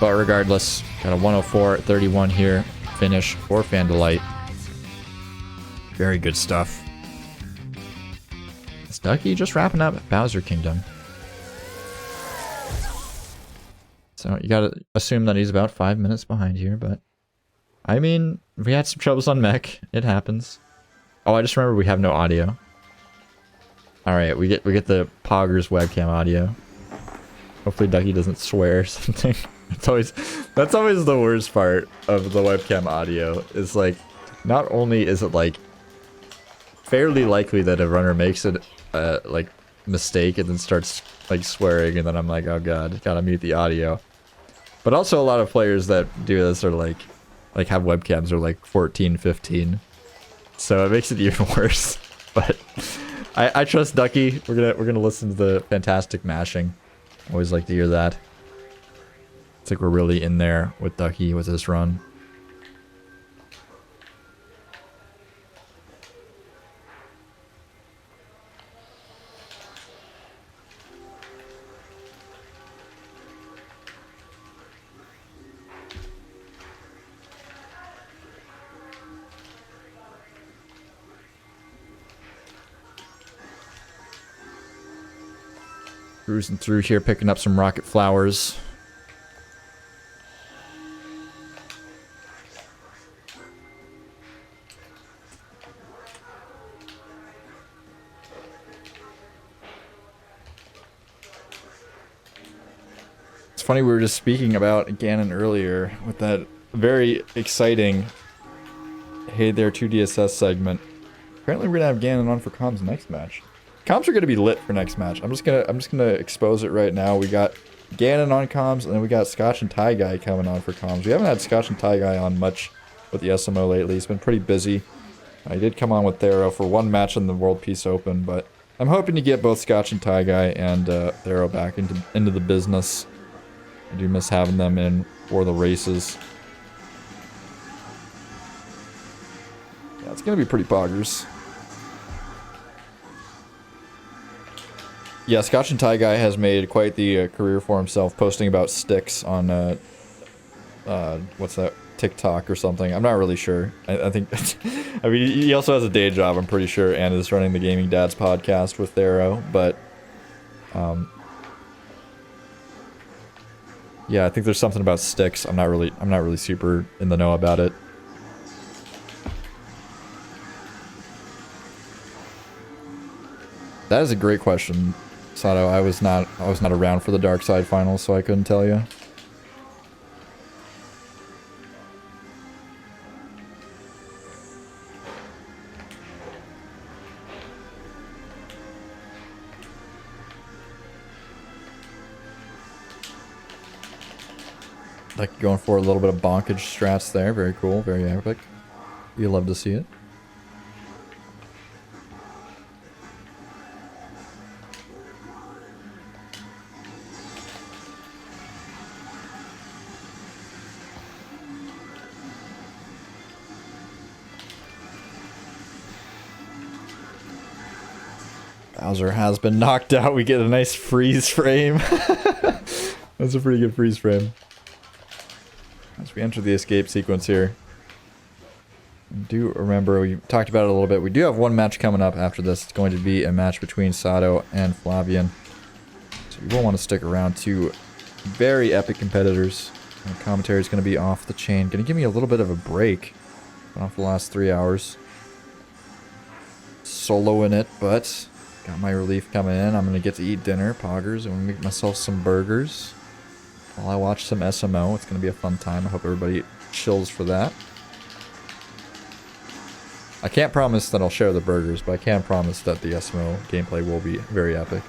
But regardless, got a 104-31 here. Finish for FanDeLight. Very good stuff. Is Dxcky just wrapping up Bowser Kingdom? So you gotta assume that he's about 5 minutes behind here, but I mean, we had some troubles on mech. It happens. Oh, I just remember we have no audio. All right, we get the Poggers webcam audio. Hopefully Ducky doesn't swear or something. That's always the worst part of the webcam audio. Is like, not only is it like fairly likely that a runner makes it like mistake and then starts like swearing, and then I'm like, oh god, gotta mute the audio. But also a lot of players that do this are like have webcams are like 14, 15. So it makes it even worse. But I trust Ducky. We're gonna listen to the fantastic mashing. Always like to hear that. It's like we're really in there with Ducky with this run. Cruising through here, picking up some rocket flowers. It's funny, we were just speaking about Ganon earlier with that very exciting Hey There 2DSS segment. Apparently we're gonna have Ganon on for comms next match. Comms are gonna be lit for next match. I'm just gonna expose it right now. We got Ganon on comms, and then we got Scotch and Tie Guy coming on for comms. We haven't had Scotch and Tie Guy on much with the SMO lately. He's been pretty busy. I did come on with Thero for one match in the World Peace Open, but I'm hoping to get both Scotch and Tie Guy and Thero back into the business. I do miss having them in for the races. Yeah, it's gonna be pretty poggers. Yeah, Scotch and Tie Guy has made quite the career for himself, posting about sticks on, what's that, TikTok or something. I'm not really sure. I think, I mean, he also has a day job, I'm pretty sure, and is running the Gaming Dads podcast with Thero, but, yeah, I think there's something about sticks. I'm not really super in the know about it. That is a great question, Sato. I was not around for the Dark Side finals, so I couldn't tell you. Like going for a little bit of bonkage strats there. Very cool, very epic. You love to see it. Bowser has been knocked out. We get a nice freeze frame. That's a pretty good freeze frame. As we enter the escape sequence here. I do remember, we talked about it a little bit. We do have one match coming up after this. It's going to be a match between Sato and Flavian. So you will want to stick around. Two very epic competitors. And the commentary is going to be off the chain. Going to give me a little bit of a break. Been off the last 3 hours. Soloing it, but got my relief coming in. I'm going to get to eat dinner, poggers. I'm going to make myself some burgers while I watch some SMO. It's going to be a fun time. I hope everybody chills for that. I can't promise that I'll share the burgers, but I can promise that the SMO gameplay will be very epic.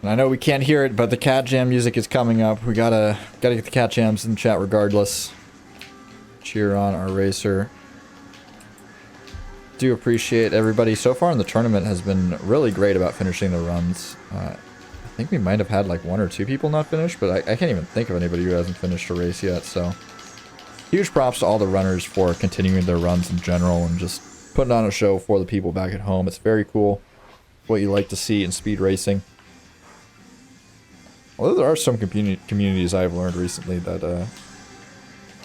And I know we can't hear it, but the Cat Jam music is coming up. We gotta get the Cat Jams in the chat regardless. Cheer on our racer. Do appreciate everybody so far in the tournament has been really great about finishing the runs. I think we might have had like 1 or 2 people not finish, but I can't even think of anybody who hasn't finished a race yet, so. Huge props to all the runners for continuing their runs in general and just putting on a show for the people back at home. It's very cool what you like to see in speed racing. Although there are some communities I've learned recently that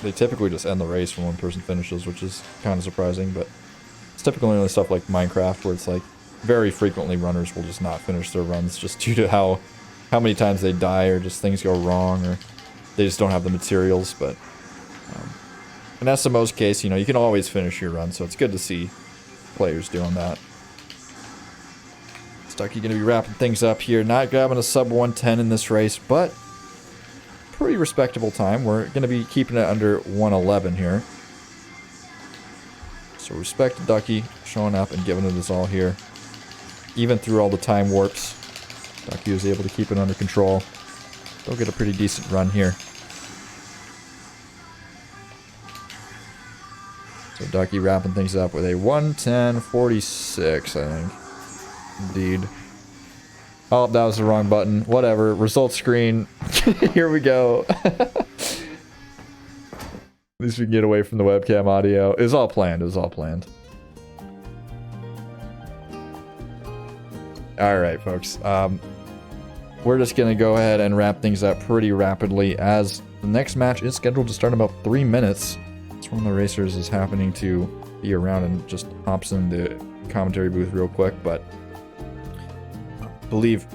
they typically just end the race when one person finishes, which is kind of surprising, but it's typically only stuff like Minecraft where it's like very frequently runners will just not finish their runs just due to how many times they die or just things go wrong or they just don't have the materials. But in SMO's case, you know, you can always finish your run, so it's good to see players doing that. Dxcky going to be wrapping things up here, not grabbing a sub 110 in this race, but pretty respectable time. We're going to be keeping it under 111 here. So respect to Dxcky showing up and giving it his all here. Even through all the time warps, Dxcky was able to keep it under control. They'll get a pretty decent run here. So Dxcky wrapping things up with a 110.46, I think. Indeed. Oh, that was the wrong button. Whatever. Results screen. Here we go. At least we can get away from the webcam audio. It was all planned. It was all planned. Alright, folks. We're just going to go ahead and wrap things up pretty rapidly as the next match is scheduled to start in about 3 minutes. It's one of the racers is happening to be around and just hops in the commentary booth real quick, but I believe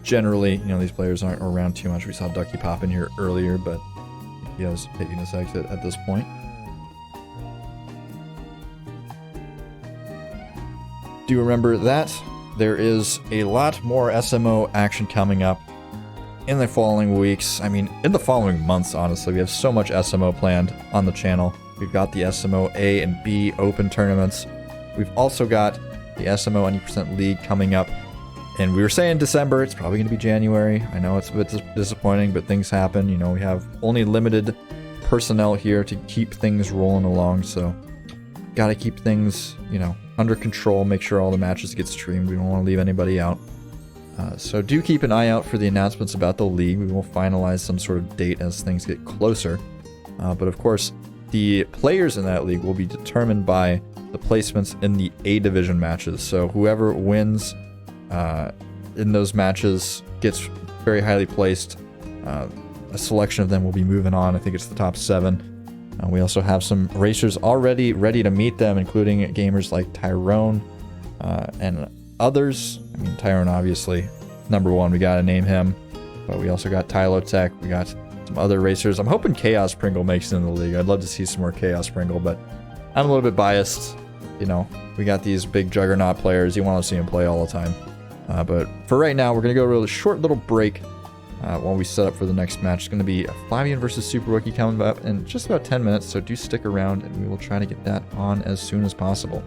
generally, you know, these players aren't around too much. We saw Dxcky pop in here earlier, but he is taking his exit at this point. Do remember that there is a lot more SMO action coming up in the following weeks. I mean, in the following months, honestly. We have so much SMO planned on the channel. We've got the SMO A and B Open tournaments. We've also got the SMO 90% League coming up. And we were saying December, it's probably going to be January. I know it's a bit disappointing, but things happen. You know, we have only limited personnel here to keep things rolling along, so gotta keep things, you know, under control, make sure all the matches get streamed. We don't want to leave anybody out. So do keep an eye out for the announcements about the league. We will finalize some sort of date as things get closer. But of course, the players in that league will be determined by the placements in the A division matches. So whoever wins in those matches gets very highly placed. A selection of them will be moving on. I think it's the top 7. We also have some racers already ready to meet them, including gamers like Tyrone and others. I mean, Tyrone, obviously, #1, we gotta name him. But we also got Tylotech, we got some other racers. I'm hoping Chaos Pringle makes it in the league. I'd love to see some more Chaos Pringle, but I'm a little bit biased. You know, we got these big juggernaut players. You want to see them play all the time. But for right now, we're going to go a really short little break while we set up for the next match. It's going to be a Flavian versus Super Wookie coming up in just about 10 minutes, so do stick around, and we will try to get that on as soon as possible.